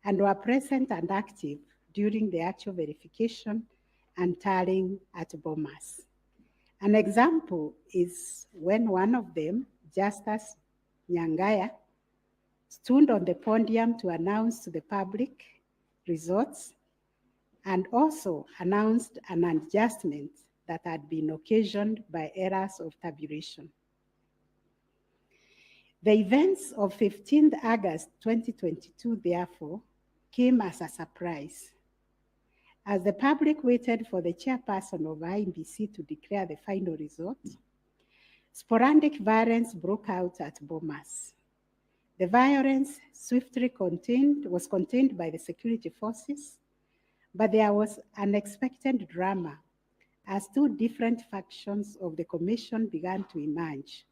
and were present and active during the actual verification and tallying at Bomas. An example is when one of them, Justice Nyangaya, stood on the podium to announce to the public results and also announced an adjustment that had been occasioned by errors of tabulation. The events of 15th August 2022, therefore, came as a surprise. As the public waited for the chairperson of IEBC to declare the final result, sporadic violence broke out at Bomas. The violence swiftly was contained by the security forces, but there was unexpected drama as 2 different factions of the Commission began to emerge.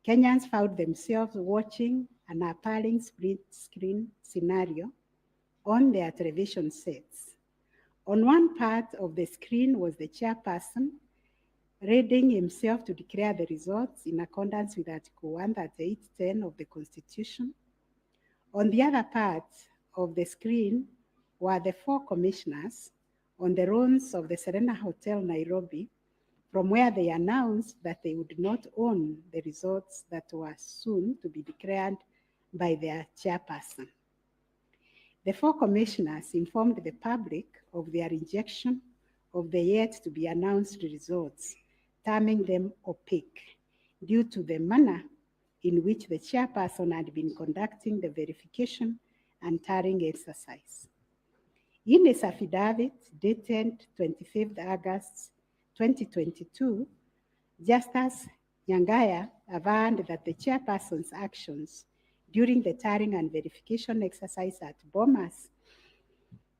Kenyans found themselves watching an appalling split-screen scenario on their television sets. On one part of the screen was the chairperson reading himself to declare the results in accordance with Article 138(10) of the Constitution. On the other part of the screen were the 4 commissioners on the runs of the Serena Hotel, Nairobi, from where they announced that they would not own the results that were soon to be declared by their chairperson. The 4 commissioners informed the public of their rejection of the yet-to-be-announced results, terming them opaque due to the manner in which the chairperson had been conducting the verification and tallying exercise. In his affidavit dated 25th August 2022, Justice Nyangaya averred that the chairperson's actions during the tallying and verification exercise at Bomas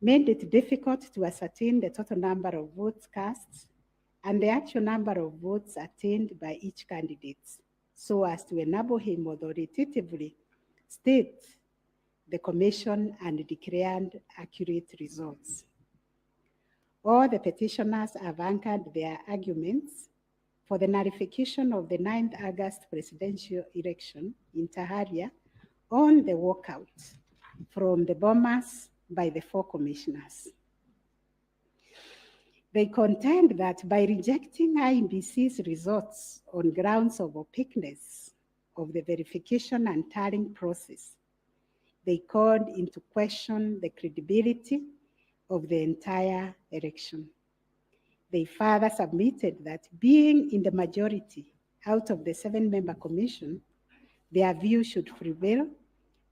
made it difficult to ascertain the total number of votes cast and the actual number of votes attained by each candidate, so as to enable him authoritatively state the Commission and declared accurate results. All the petitioners have anchored their arguments for the nullification of the 9th August presidential election in Taharia on the walkout from the Bomas by the 4 commissioners. They contend that by rejecting IEBC's results on grounds of opaqueness of the verification and tallying process, they called into question the credibility of the entire election. They further submitted that being in the majority out of the 7-member commission, their view should prevail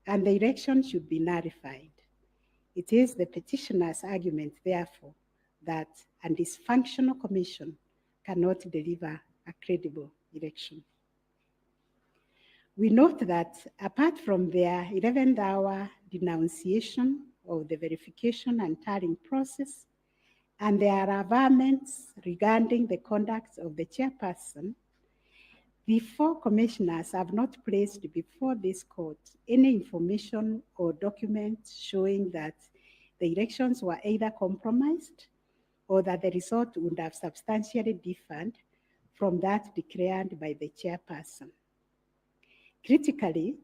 and the election should be nullified. It is the petitioner's argument, therefore, that a dysfunctional commission cannot deliver a credible election. We note that apart from their 11th hour denunciation of the verification and tallying process and their averments regarding the conduct of the chairperson, The four commissioners have not placed before this court any information or document showing that the elections were either compromised or that the result would have substantially differed from that declared by the chairperson. Critically,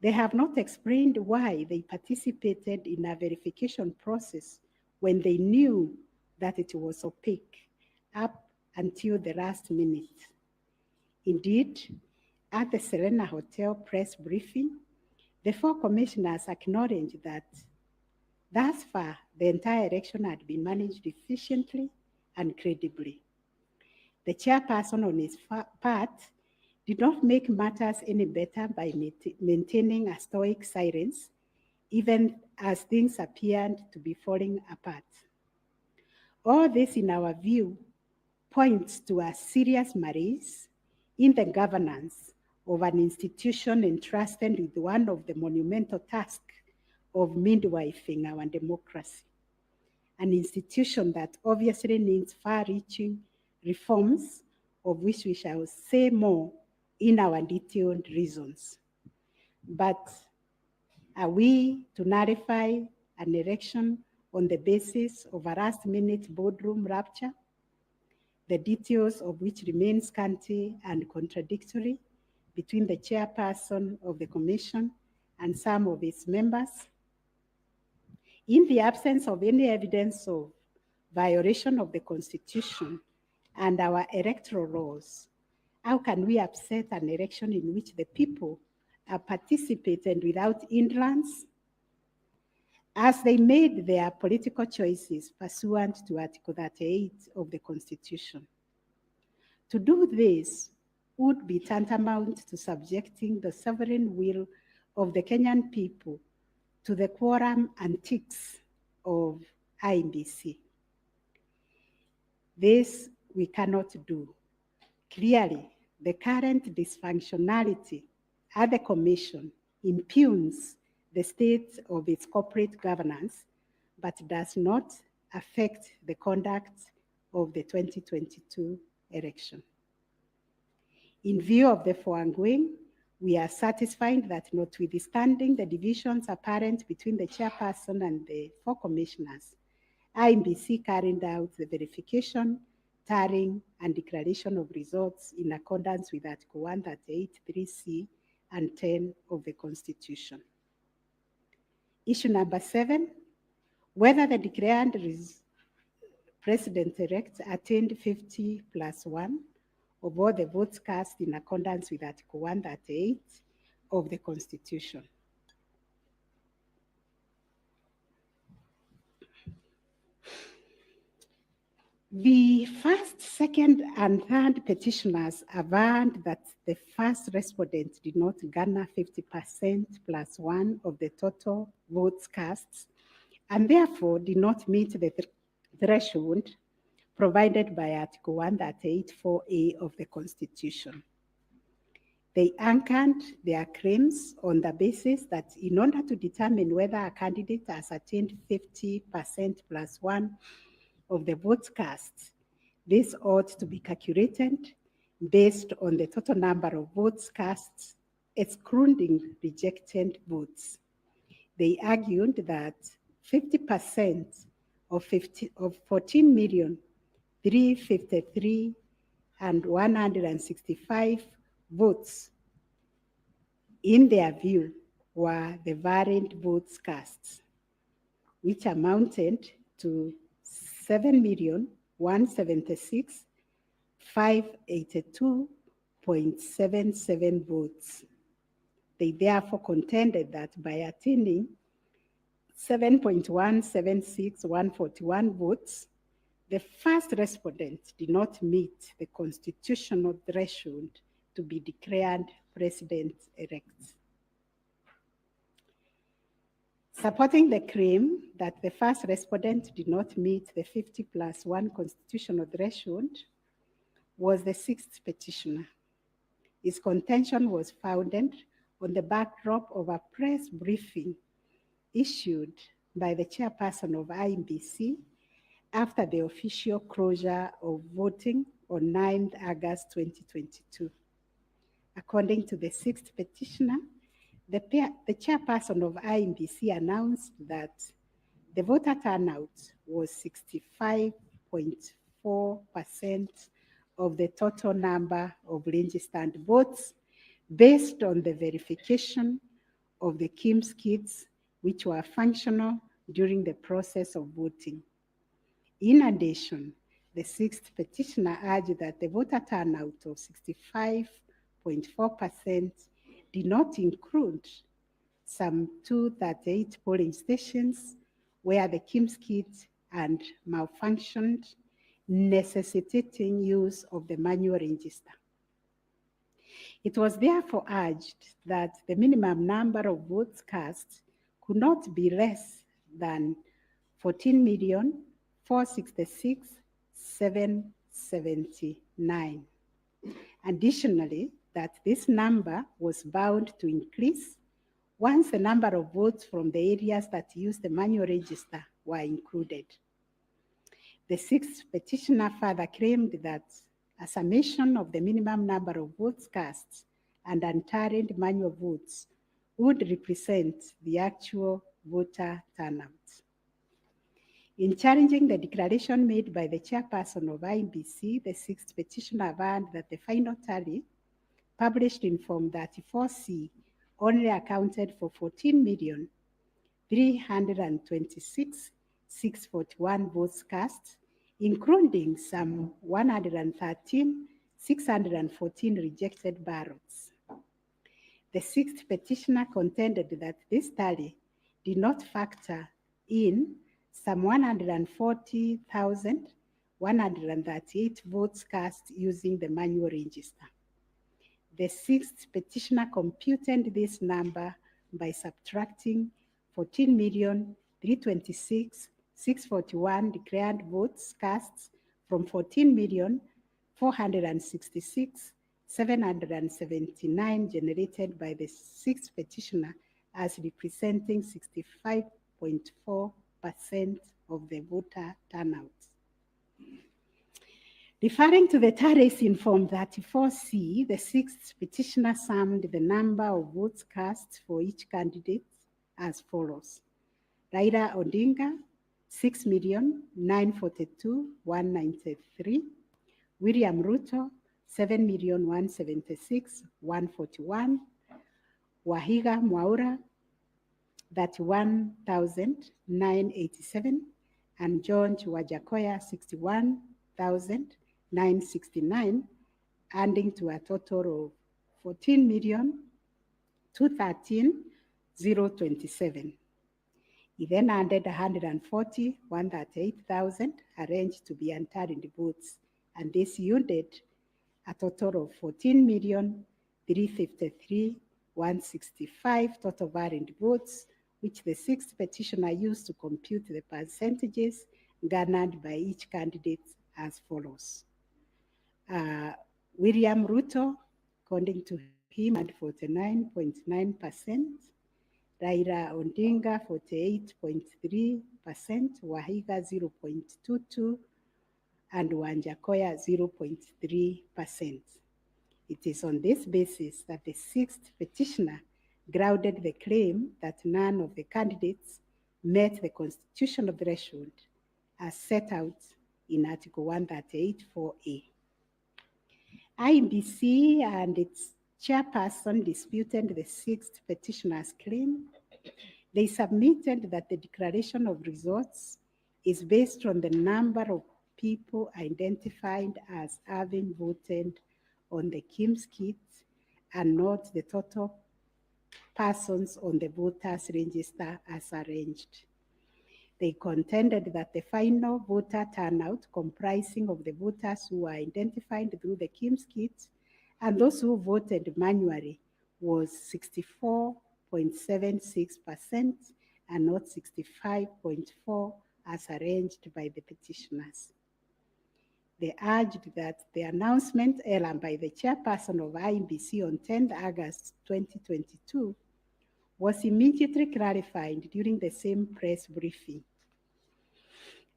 they have not explained why they participated in a verification process when they knew that it was opaque up until the last minute. Indeed, at the Serena Hotel press briefing, the four commissioners acknowledged that thus far the entire election had been managed efficiently and credibly. The chairperson on his part did not make matters any better by maintaining a stoic silence, even as things appeared to be falling apart. All this, in our view, points to a serious malaise in the governance of an institution entrusted with one of the monumental tasks of midwifing our democracy, an institution that obviously needs far-reaching reforms, of which we shall say more in our detailed reasons. But are we to nullify an election on the basis of a last-minute boardroom rapture, the details of which remain scanty and contradictory between the chairperson of the commission and some of its members? In the absence of any evidence of violation of the Constitution and our electoral laws, how can we upset an election in which the people are participating without hindrance, as they made their political choices pursuant to Article 38 of the Constitution? To do this would be tantamount to subjecting the sovereign will of the Kenyan people to the quorum antics of IEBC. This we cannot do. Clearly, the current dysfunctionality at the Commission impugns the state of its corporate governance, but does not affect the conduct of the 2022 election. In view of the foregoing, we are satisfied that notwithstanding the divisions apparent between the chairperson and the four commissioners, IEBC carried out the verification, tallying, and declaration of results in accordance with Article 138(3)(c) and 10 of the Constitution. Issue number 7, whether the declared president-elect attained 50+1 of all the votes cast in accordance with Article 138 of the Constitution. The first, second, and third petitioners averred that the first respondent did not garner 50%+1 of the total votes cast, and therefore did not meet the threshold provided by Article 138(4)(a) of the Constitution. They anchored their claims on the basis that in order to determine whether a candidate has attained 50%+1 of the votes cast, this ought to be calculated based on the total number of votes cast, excluding rejected votes. They argued that 50% of 14,353,165 votes, in their view, were the valid votes cast, which amounted to 7,176,582.77 votes. They therefore contended that by attaining 7.176,141 votes, the first respondent did not meet the constitutional threshold to be declared president-elect. Supporting the claim that the first respondent did not meet the 50+1 constitutional threshold was the sixth petitioner. His contention was founded on the backdrop of a press briefing issued by the chairperson of IEBC after the official closure of voting on 9th August 2022. According to the sixth petitioner, the chairperson of IEBC announced that the voter turnout was 65.4% of the total number of registered votes based on the verification of the KIMS kits which were functional during the process of voting. In addition, the sixth petitioner urged that the voter turnout of 65.4% did not include some 238 polling stations where the KIMS kit had malfunctioned, necessitating use of the manual register. It was therefore urged that the minimum number of votes cast could not be less than 14,466,779. Additionally, that this number was bound to increase once the number of votes from the areas that used the manual register were included. The sixth petitioner further claimed that a summation of the minimum number of votes cast and unturned manual votes would represent the actual voter turnout. In challenging the declaration made by the chairperson of IEBC, the sixth petitioner warned that the final tally, published in Form 34C, only accounted for 14,326,641 votes cast, including some 113,614 rejected ballots. The sixth petitioner contended that this tally did not factor in some 140,138 votes cast using the manual register. The sixth petitioner computed this number by subtracting 14,326,641 declared votes cast from 14,466,779 generated by the sixth petitioner as representing 65.4% of the voter turnout. Referring to the tallies in Form 34C, the sixth petitioner summed the number of votes cast for each candidate as follows. Raila Odinga, 6,942,193. William Ruto, 7,176,141. Wahiga Mwaura, 31,987. And George Wajakoya, 61,969, adding to a total of 14,213,027. He then added 138,000 arranged to be unturned votes, and this yielded a total of 14,353,165 total valid votes, which the sixth petitioner used to compute the percentages garnered by each candidate as follows. William Ruto, according to him, had 49.9%. Raila Odinga, 48.3%. Wahiga, 0.22%. And Wanjakoya, 0.3%. It is on this basis that the sixth petitioner grounded the claim that none of the candidates met the constitutional threshold as set out in Article 138(4)(a). IEBC and its chairperson disputed the sixth petitioner's claim. They submitted that the declaration of results is based on the number of people identified as having voted on the KIMS kit and not the total persons on the voters' register as arranged. They contended that the final voter turnout, comprising of the voters who were identified through the KIMS kit and those who voted manually, was 64.76% and not 65.4% as arranged by the petitioners. They urged that the announcement error by the chairperson of IEBC on 10 August 2022 was immediately clarified during the same press briefing.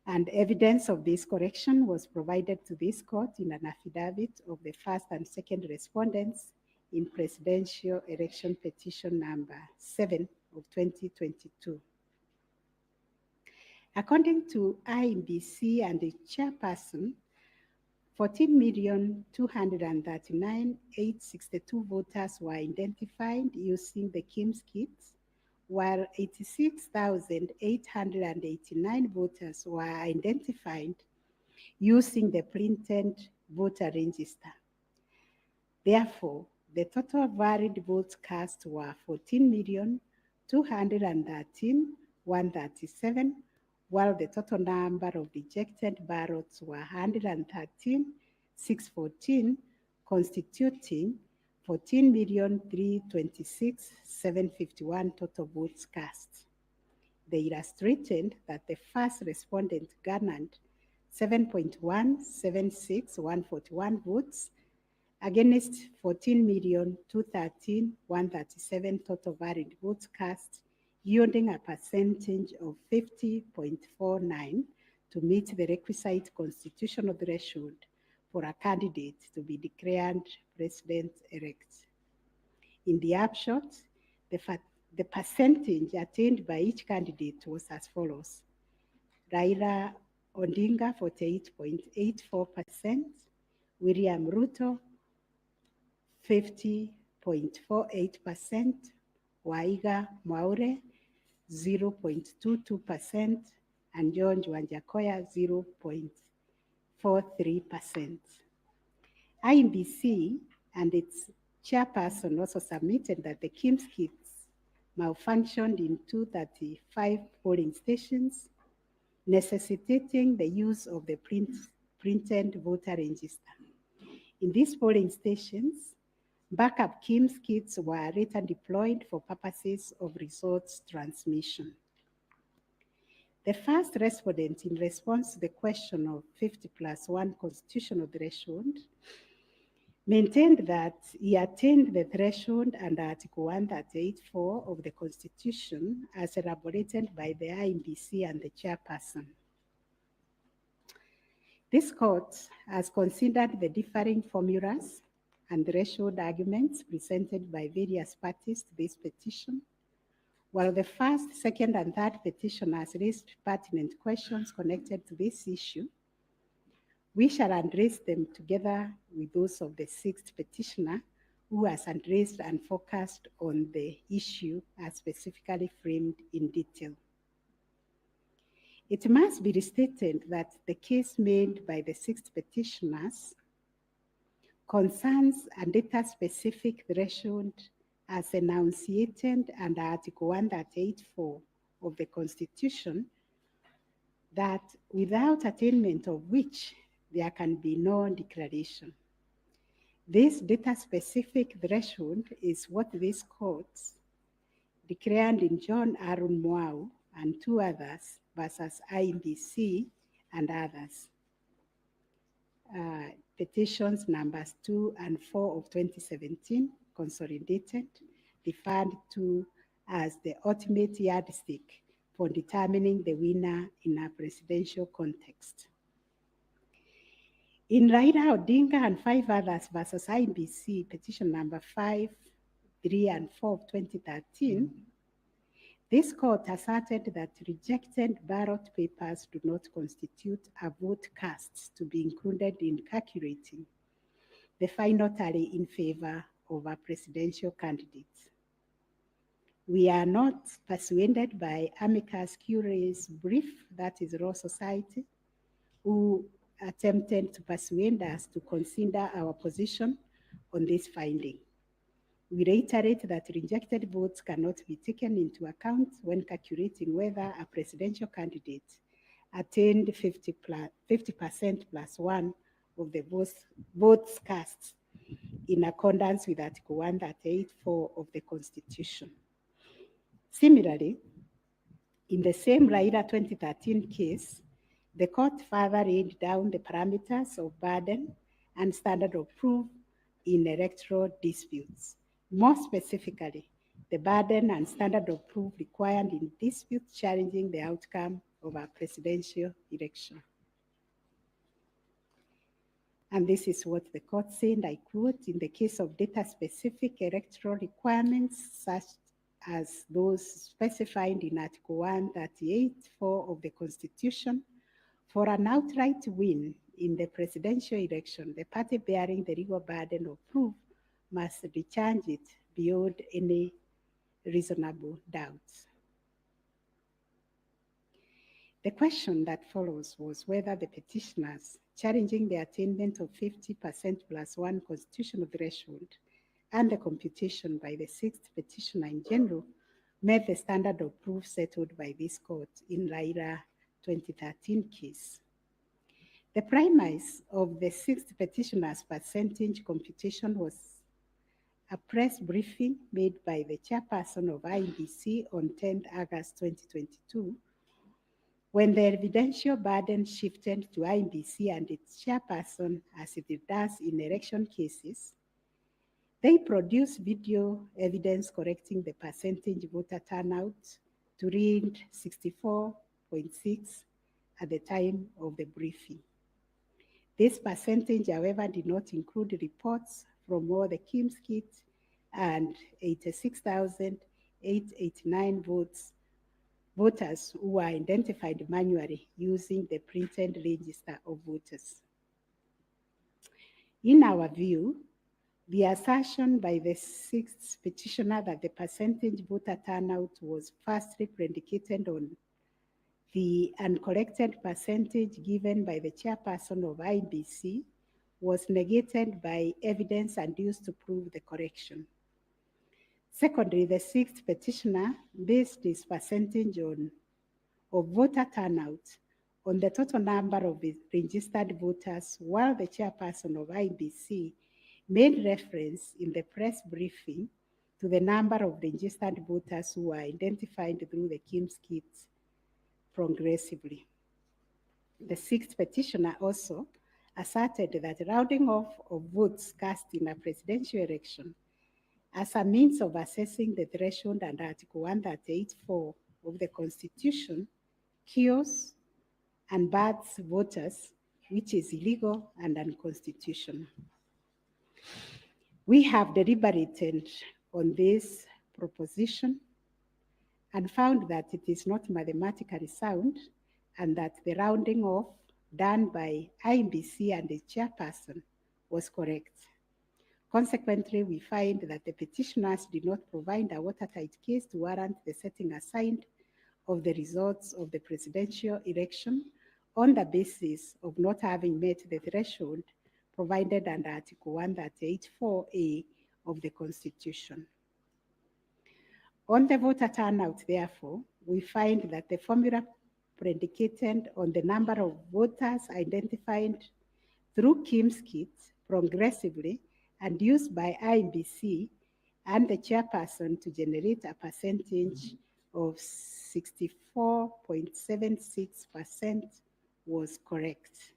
And evidence of this correction was provided to this court in an affidavit of the first and second respondents in presidential election petition number 7 of 2022. According to IEBC and the chairperson, 14,239,862 voters were identified using the KIMS kits, while 86,889 voters were identified using the printed voter register. Therefore, the total valid votes cast were 14,213,137, while the total number of rejected ballots were 113,614, constituting 14,326,751 total votes cast. They illustrated that the first respondent garnered 7.176,141 votes against 14,213,137 total valid votes cast, yielding a percentage of 50.49 to meet the requisite constitutional threshold for a candidate to be declared president-elect. In the upshot, the percentage attained by each candidate was as follows: Raila Odinga 48.84%, William Ruto 50.48%, Waiga Mwaure 0.22%, and John Wanjakoya 0.43%. IEBC and its chairperson also submitted that the KIMS kits malfunctioned in 235 polling stations, necessitating the use of the printed voter register. In these polling stations, backup KIMS kits were later deployed for purposes of results transmission. The first respondent, in response to the question of 50+1 constitutional threshold, maintained that he attained the threshold under Article 138(4) of the Constitution as elaborated by the IEBC and the chairperson. This court has considered the differing formulas and threshold arguments presented by various parties to this petition, while the first, second, and third petitioners raised pertinent questions connected to this issue. We shall address them together with those of the sixth petitioner, who has addressed and focused on the issue as specifically framed in detail. It must be restated that the case made by the sixth petitioners concerns a data-specific threshold as enunciated under Article 138(4) of the Constitution, that without attainment of which there can be no declaration. This data-specific threshold is what this court declared in John Aaron Mwau and two others versus IEBC and others. Petitions numbers 2 and 4 of 2017, consolidated, referred to as the ultimate yardstick for determining the winner in a presidential context. In Raila Odinga and 5 others versus IEBC, petition number 5, 3, and 4 of 2013, this court asserted that rejected ballot papers do not constitute a vote cast to be included in calculating the final tally in favor of a presidential candidate. We are not persuaded by amicus curiae's brief, that is Law Society, who attempted to persuade us to consider our position on this finding. We reiterate that rejected votes cannot be taken into account when calculating whether a presidential candidate attained 50% plus 1 of the votes cast in accordance with Article 138(4) of the Constitution. Similarly, in the same Raila 2013 case, the court further laid down the parameters of burden and standard of proof in electoral disputes. More specifically, the burden and standard of proof required in disputes challenging the outcome of a presidential election. And this is what the court said, I quote, in the case of data-specific electoral requirements, such as those specified in Article 138(4) of the Constitution, for an outright win in the presidential election, the party bearing the legal burden of proof must discharge it beyond any reasonable doubt. The question that follows was whether the petitioners challenging the attainment of 50% plus one constitutional threshold and the computation by the sixth petitioner in general met the standard of proof settled by this court in Raila 2013 case. The premise of the sixth petitioner's percentage computation was a press briefing made by the chairperson of IEBC on 10 August 2022, when the evidential burden shifted to IEBC and its chairperson, as it does in election cases. They produced video evidence correcting the percentage voter turnout to read 64.6 at the time of the briefing. This percentage, however, did not include reports from all the Kim's kits and 86,889 voters who were identified manually using the printed register of voters. In our view, the assertion by the sixth petitioner that the percentage voter turnout was firstly predicated on the uncorrected percentage given by the chairperson of IEBC was negated by evidence adduced to prove the correction. Secondly, the sixth petitioner based his percentage of voter turnout on the total number of registered voters, while the chairperson of IEBC made reference in the press briefing to the number of registered voters who were identified through the Kim's kits progressively. The sixth petitioner also asserted that rounding off of votes cast in a presidential election as a means of assessing the threshold under Article 138(4) of the Constitution kills and bars voters, which is illegal and unconstitutional. We have deliberated on this proposition and found that it is not mathematically sound and that the rounding off done by IEBC and the chairperson was correct. Consequently, we find that the petitioners did not provide a watertight case to warrant the setting aside of the results of the presidential election on the basis of not having met the threshold provided under Article 138(4)(a) of the Constitution. On the voter turnout, therefore, we find that the formula predicated on the number of voters identified through Kim's kits progressively and used by IEBC and the chairperson to generate a percentage of 64.76% was correct.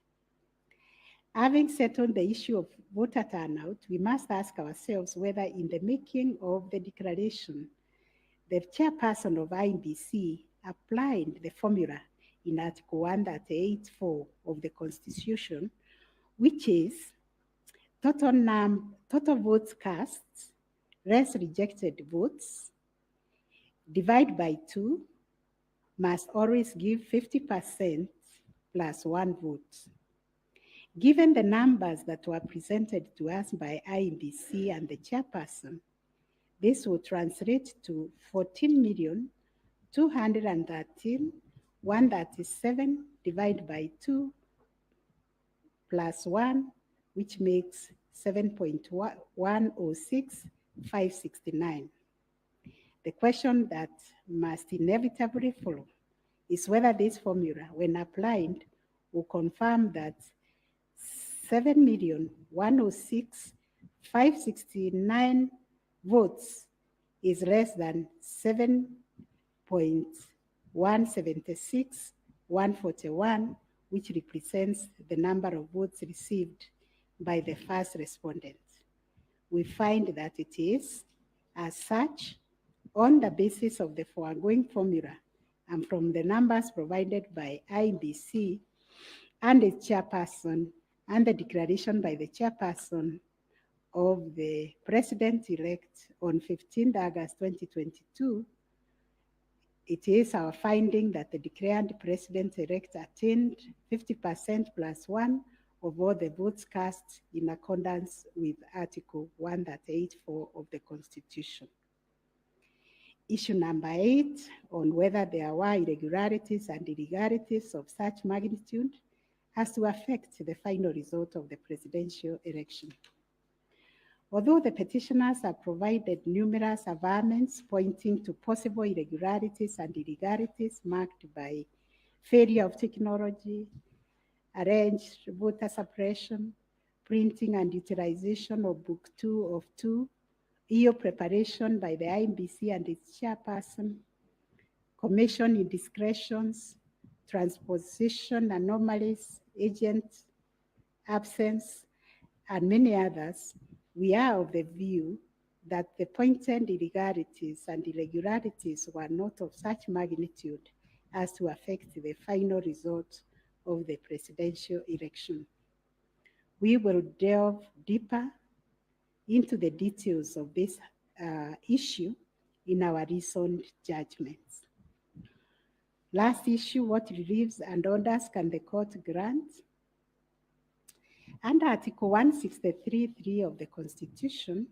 Having settled the issue of voter turnout, we must ask ourselves whether in the making of the declaration, the chairperson of IEBC applied the formula in Article 138(4) of the Constitution, which is total votes cast less rejected votes divided by 2 must always give 50% plus 1 vote. Given the numbers that were presented to us by IEBC and the chairperson, this will translate to 14,213,137 divided by 2 plus 1, which makes 7.106569. The question that must inevitably follow is whether this formula, when applied, will confirm that 7,106,569 votes is less than 7.176,141, which represents the number of votes received by the first respondent. We find that it is, as such, on the basis of the foregoing formula and from the numbers provided by IEBC and its chairperson and the declaration by the chairperson of the president-elect on 15th August 2022, it is our finding that the declared president-elect attained 50% plus one of all the votes cast in accordance with Article 184 of the Constitution. Issue number 8, on whether there were irregularities and illegalities of such magnitude as to affect the final result of the presidential election. Although the petitioners have provided numerous averments pointing to possible irregularities and illegalities marked by failure of technology, arranged voter suppression, printing and utilization of Book 2 of 2, EO preparation by the INBC and its chairperson, commission indiscretions, transposition anomalies, agent absence, and many others, we are of the view that the pointed illegalities and irregularities were not of such magnitude as to affect the final result of the presidential election. We will delve deeper into the details of this issue in our recent judgments. Last issue, what reliefs and orders can the court grant? Under Article 163(3) of the Constitution,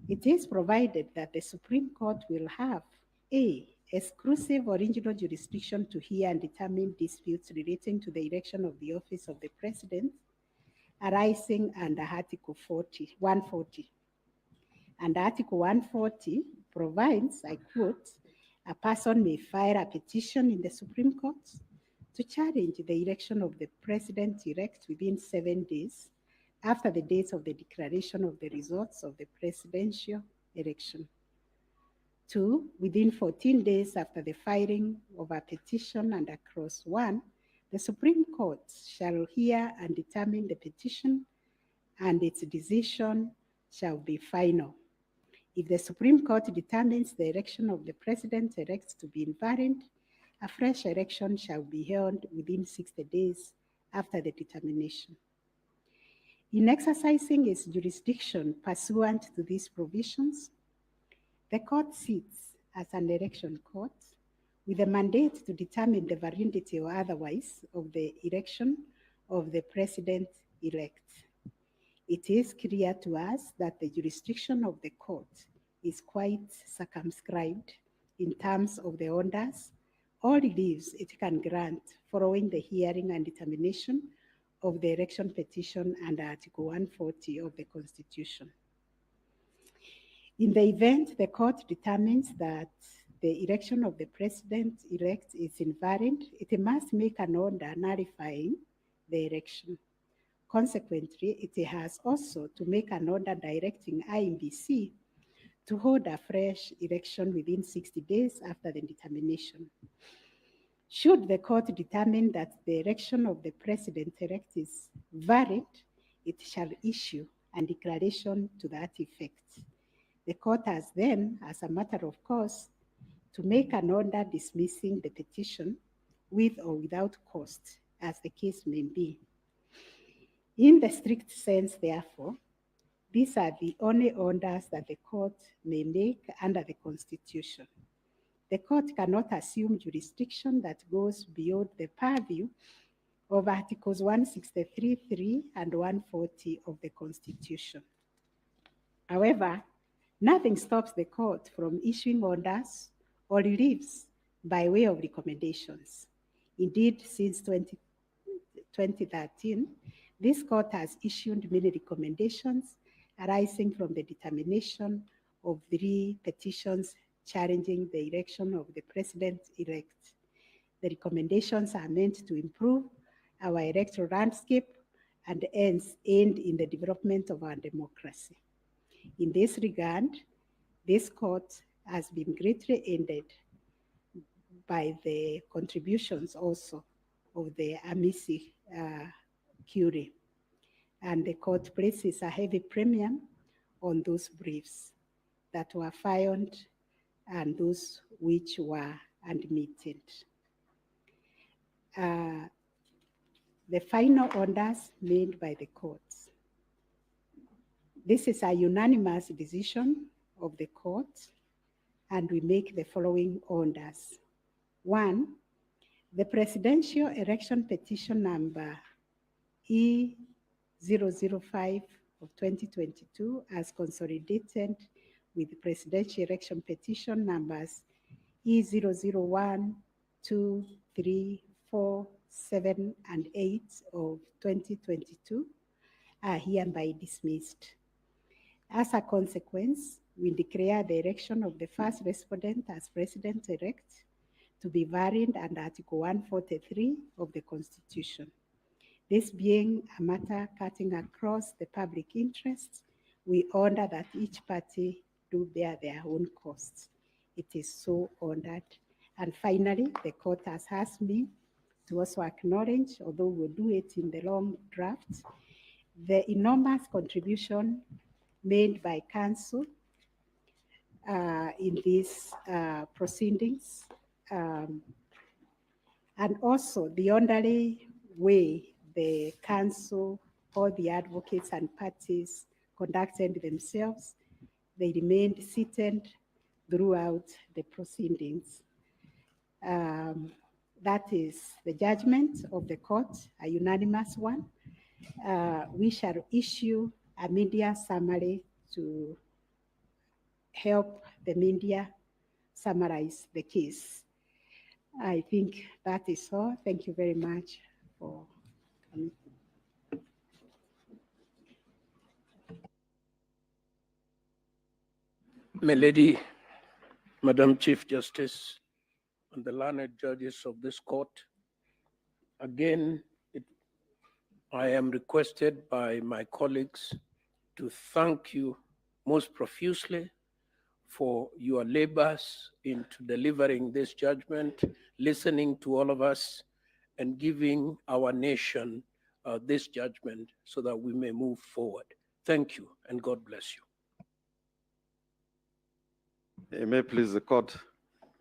it is provided that the Supreme Court will have A, exclusive original jurisdiction to hear and determine disputes relating to the election of the office of the President arising under Article 140. And Article 140 provides, I quote, a person may file a petition in the Supreme Court to challenge the election of the president-elect within 7 days after the date of the declaration of the results of the presidential election. 2, within 14 days after the filing of a petition, and across 1, the Supreme Court shall hear and determine the petition, and its decision shall be final. If the Supreme Court determines the election of the president-elect to be invalid, a fresh election shall be held within 60 days after the determination. In exercising its jurisdiction pursuant to these provisions, the court sits as an election court with a mandate to determine the validity or otherwise of the election of the president-elect. It is clear to us that the jurisdiction of the court is quite circumscribed in terms of the orders or reliefs it can grant following the hearing and determination of the election petition under Article 140 of the Constitution. In the event the court determines that the election of the president-elect is invalid, it must make an order nullifying the election. Consequently, it has also to make an order directing INBC to hold a fresh election within 60 days after the determination. Should the court determine that the election of the president-elect is valid, it shall issue a declaration to that effect. The court has then, as a matter of course, to make an order dismissing the petition with or without cost, as the case may be. In the strict sense, therefore, these are the only orders that the court may make under the Constitution. The court cannot assume jurisdiction that goes beyond the purview of Articles 163(3) and 140 of the Constitution. However, nothing stops the court from issuing orders or reliefs by way of recommendations. Indeed, since 2013, this court has issued many recommendations arising from the determination of 3 petitions challenging the election of the president-elect. The recommendations are meant to improve our electoral landscape and hence aid in the development of our democracy. In this regard, this court has been greatly aided by the contributions also of the amici curiae, and the court places a heavy premium on those briefs that were filed and those which were admitted. the final orders made by the courts. This is a unanimous decision of the court, and we make the following orders. 1, the presidential election petition number E005 of 2022 as consolidated with presidential election petition numbers E001, 2, 3, 4, 7, and 8 of 2022 are hereby dismissed. As a consequence, we declare the election of the first respondent as president-elect to be varied under Article 143 of the Constitution. This being a matter cutting across the public interest, we order that each party do bear their own costs. It is so ordered. And finally, the court has asked me to also acknowledge, although we'll do it in the long draft, the enormous contribution made by council in these proceedings, and also the orderly way the council, all the advocates and parties conducted themselves. They remained seated throughout the proceedings. That is the judgment of the court, a unanimous one. We shall issue a media summary to help the media summarize the case. I think that is all. Thank you very much for coming. My lady, Madam Chief Justice, and the learned judges of this court, again, I am requested by my colleagues to thank you most profusely for your labors into delivering this judgment, listening to all of us, and giving our nation this judgment so that we may move forward. Thank you, and God bless you. It may please the court.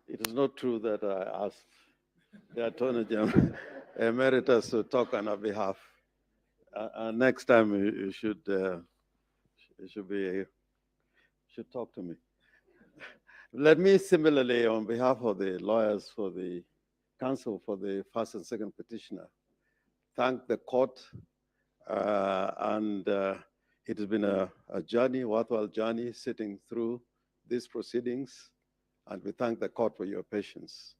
It is not true that I asked the Attorney General Emeritus to talk on our behalf. Next time you should talk to me. Let me similarly, on behalf of the lawyers for the counsel for the first and second petitioner, thank the court. It has been a journey, worthwhile journey, sitting through these proceedings. And we thank the court for your patience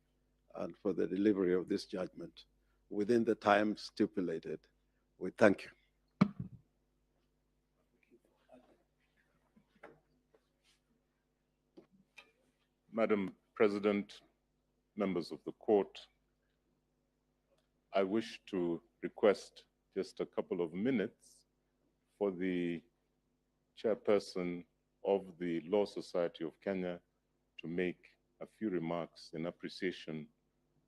and for the delivery of this judgment within the time stipulated. We thank you. Madam President, members of the court, I wish to request just a couple of minutes for the chairperson of the Law Society of Kenya to make a few remarks in appreciation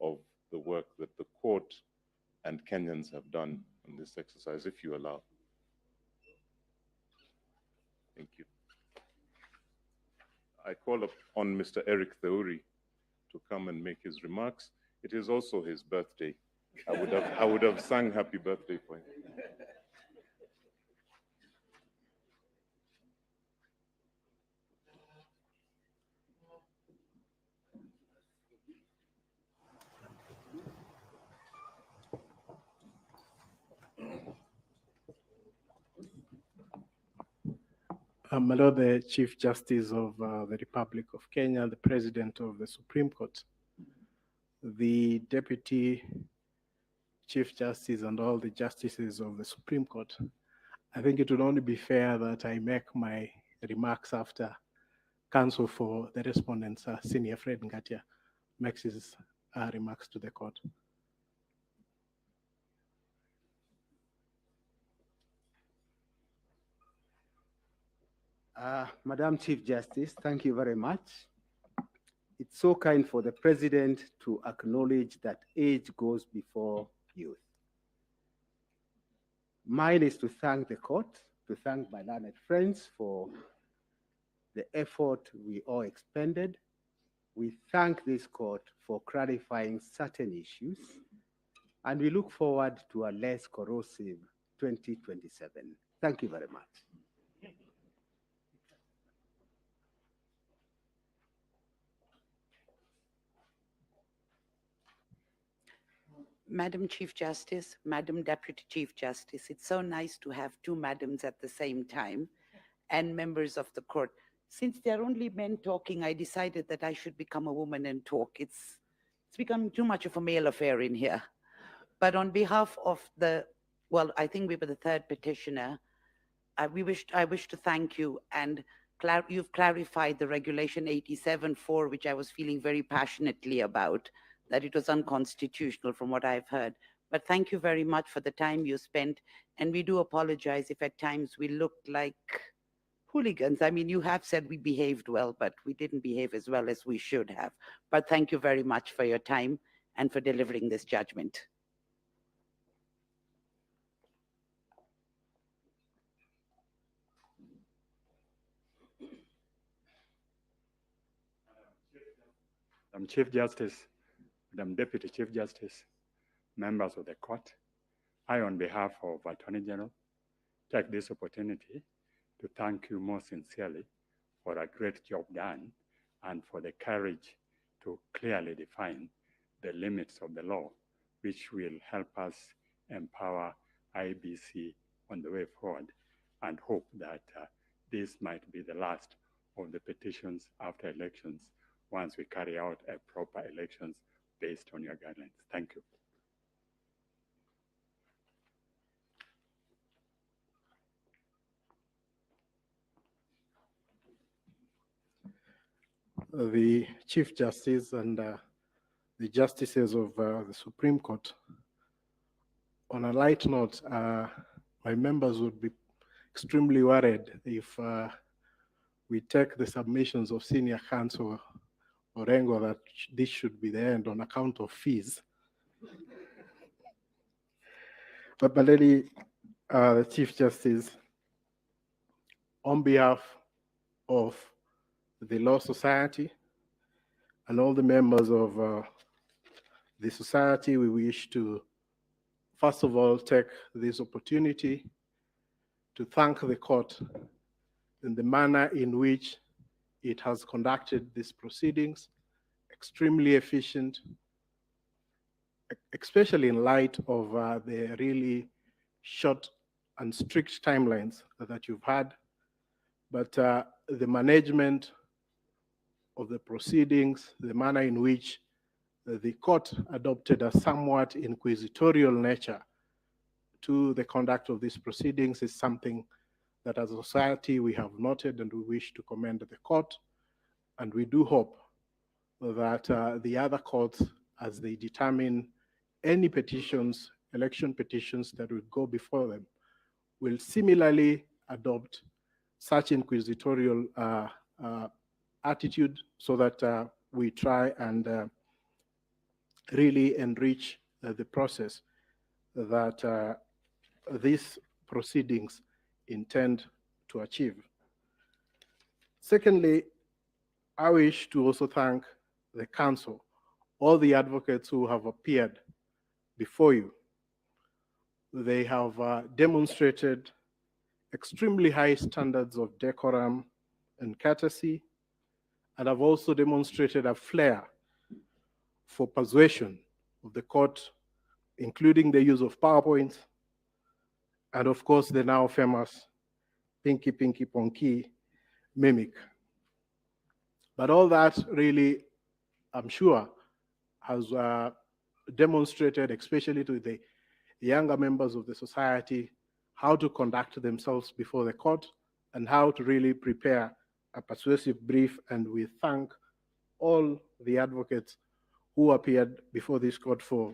of the work that the court and Kenyans have done in this exercise, if you allow. Thank you. I call upon Mr. Eric Theuri to come and make his remarks. It is also his birthday. I would have sung happy birthday for him. My Lord, the Chief Justice of the Republic of Kenya, the President of the Supreme Court, the Deputy Chief Justice and all the justices of the Supreme Court, I think it would only be fair that I make my remarks after counsel for the respondents, Senior Fred Ngatia, makes his remarks to the court. Madam Chief Justice, thank you very much. It's so kind for the President to acknowledge that age goes before youth. Mine is to thank the court, to thank my learned friends for the effort we all expended. We thank this court for clarifying certain issues and we look forward to a less corrosive 2027. Thank you very much. Madam Chief Justice, Madam Deputy Chief Justice, it's so nice to have two madams at the same time, and members of the court. Since there are only men talking, I decided that I should become a woman and talk. It's become too much of a male affair in here. But on behalf of well, I think we were the third petitioner, I wish to thank you, and you've clarified the Regulation 87.4, which I was feeling very passionately about, that it was unconstitutional from what I've heard. But thank you very much for the time you spent, and we do apologize if at times we looked like hooligans. I mean, you have said we behaved well, but we didn't behave as well as we should have. But thank you very much for your time and for delivering this judgment. Madam Chief Justice, Madam Deputy Chief Justice, members of the court, I, on behalf of Attorney General, take this opportunity to thank you most sincerely for a great job done and for the courage to clearly define the limits of the law, which will help us empower IBC on the way forward, and hope that this might be the last of the petitions after elections once we carry out a proper elections based on your guidelines. Thank you. The Chief Justice and the Justices of the Supreme Court. On a light note, my members would be extremely worried if we take the submissions of Senior Counsel Orengo that this should be the end on account of fees. But my lady, the Chief Justice, on behalf of the Law Society and all the members of the society, we wish to, first of all, take this opportunity to thank the court in the manner in which it has conducted these proceedings, extremely efficient, especially in light of the really short and strict timelines that you've had. But the management of the proceedings, the manner in which the court adopted a somewhat inquisitorial nature to the conduct of these proceedings is something that as a society we have noted, and we wish to commend the court. And we do hope that the other courts, as they determine any petitions, election petitions that will go before them, will similarly adopt such inquisitorial attitude, so that we try and really enrich the process that these proceedings intend to achieve. Secondly, I wish to also thank the council, all the advocates who have appeared before you. They have demonstrated extremely high standards of decorum and courtesy, and have also demonstrated a flair for persuasion of the court, including the use of PowerPoints, and of course the now famous Pinky Pinky Ponky mimic. But all that really, I'm sure, has demonstrated, especially to the younger members of the society, how to conduct themselves before the court and how to really prepare a persuasive brief. And we thank all the advocates who appeared before this court for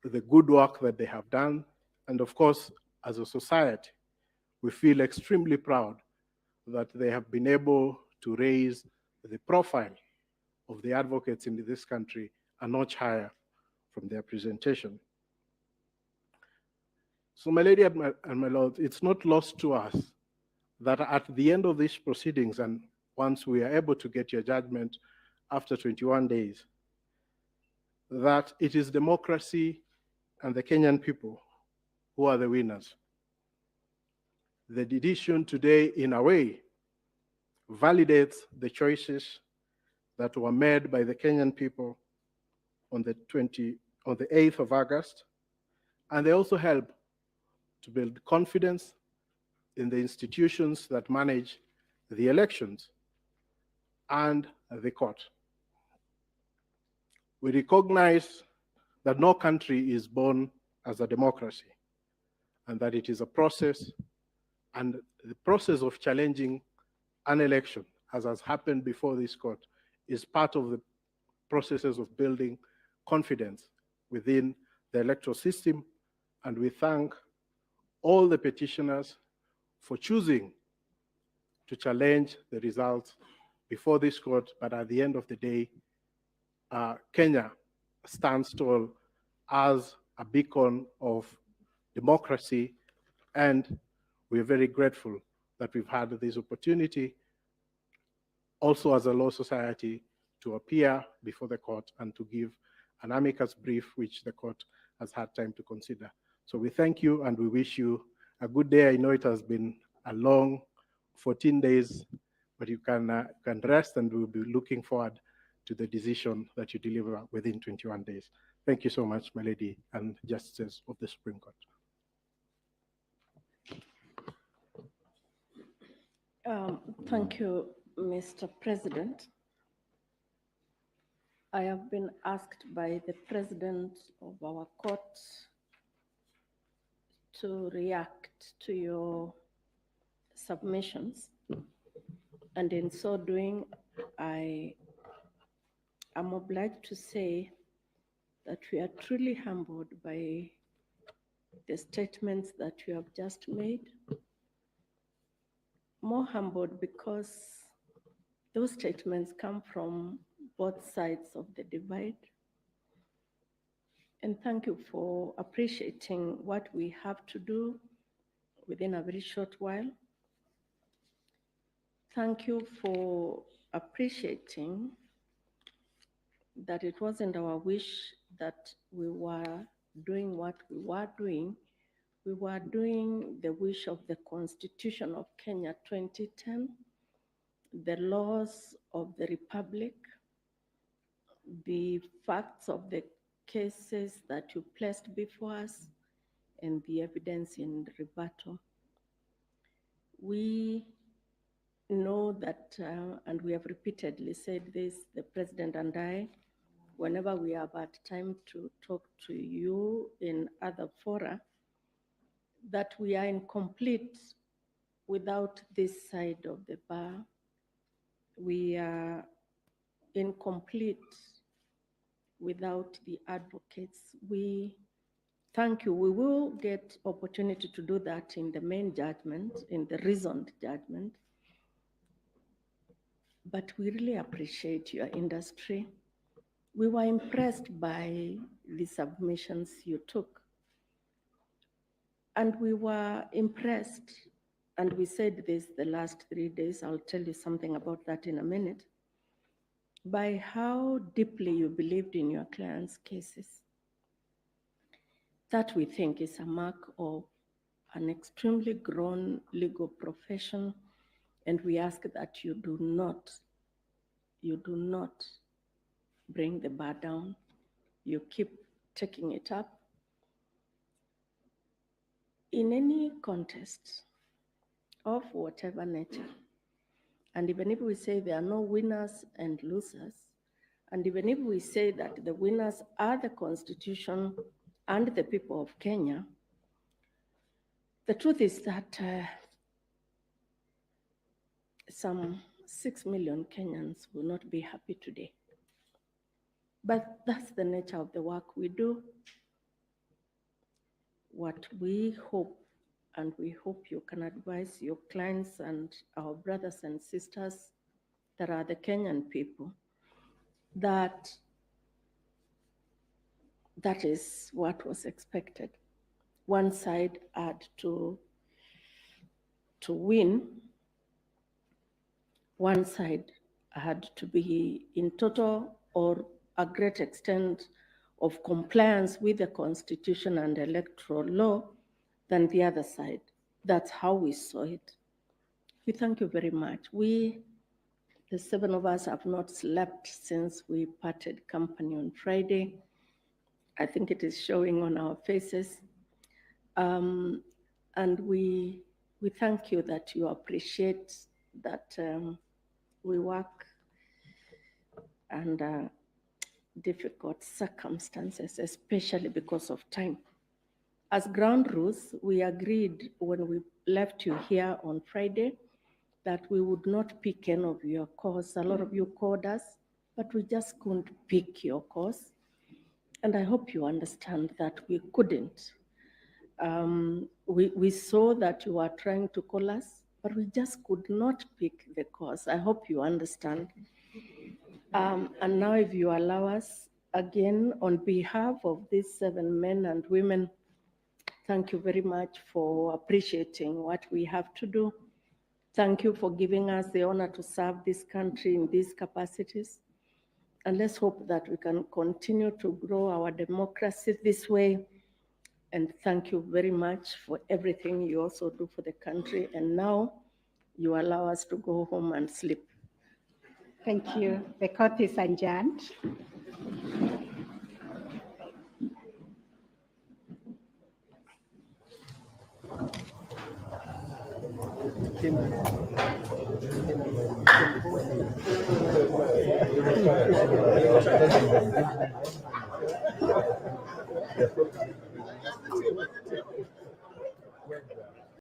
the good work that they have done. And of course, as a society, we feel extremely proud that they have been able to raise the profile of the advocates in this country a notch higher from their presentation. So my lady and my lord, it's not lost to us that at the end of these proceedings, and once we are able to get your judgment after 21 days, that it is democracy and the Kenyan people who are the winners. The decision today, in a way, validates the choices that were made by the Kenyan people on the 8th of August, and they also help to build confidence in the institutions that manage the elections and the court. We recognize that no country is born as a democracy, and that it is a process, and the process of challenging an election, as has happened before this court, is part of the processes of building confidence within the electoral system. And we thank all the petitioners for choosing to challenge the results before this court. But at the end of the day, Kenya stands tall as a beacon of democracy, and we're very grateful that we've had this opportunity also as a law society to appear before the court and to give an amicus brief, which the court has had time to consider. So we thank you and we wish you a good day. I know it has been a long 14 days, but you can rest, and we'll be looking forward to the decision that you deliver within 21 days. Thank you so much, my lady and justices of the Supreme Court. Thank you, Mr. President. I have been asked by the president of our court to react to your submissions, and in so doing, I am obliged to say that we are truly humbled by the statements that you have just made. More humbled because those statements come from both sides of the divide. And thank you for appreciating what we have to do within a very short while. Thank you for appreciating that it wasn't our wish that we were doing what we were doing. We were doing the wish of the Constitution of Kenya 2010, the laws of the Republic, the facts of the cases that you placed before us, and the evidence in rebuttal. We know that, and we have repeatedly said this, the President and I, whenever we have had time to talk to you in other fora, that we are incomplete without this side of the bar. We are incomplete without the advocates. We thank you. We will get opportunity to do that in the main judgment, in the reasoned judgment. But we really appreciate your industry. We were impressed by the submissions you took. And we were impressed, and we said this the last 3 days, I'll tell you something about that in a minute, by how deeply you believed in your clients' cases. That we think is a mark of an extremely grown legal profession, and we ask that you do not bring the bar down. You keep taking it up. In any contest of whatever nature, and even if we say there are no winners and losers, and even if we say that the winners are the Constitution and the people of Kenya, the truth is that some 6 million Kenyans will not be happy today. But that's the nature of the work we do. What we hope, and we hope you can advise your clients and our brothers and sisters that are the Kenyan people, that that is what was expected. One side had to win. One side had to be in total or a great extent of compliance with the Constitution and electoral law than the other side. That's how we saw it. We thank you very much. We, the 7 of us, have not slept since we parted company on Friday. I think it is showing on our faces. And we thank you that you appreciate that we work under difficult circumstances, especially because of time. As ground rules, we agreed when we left you here on Friday that we would not pick any of your calls. A lot of you called us, but we just couldn't pick your calls. And I hope you understand that we couldn't. We saw that you were trying to call us, but we just could not pick the calls. I hope you understand. And now if you allow us, again, on behalf of these 7 men and women, thank you very much for appreciating what we have to do. Thank you for giving us the honor to serve this country in these capacities. And let's hope that we can continue to grow our democracy this way. And thank you very much for everything you also do for the country. And now you allow us to go home and sleep. Thank you. The court is adjourned.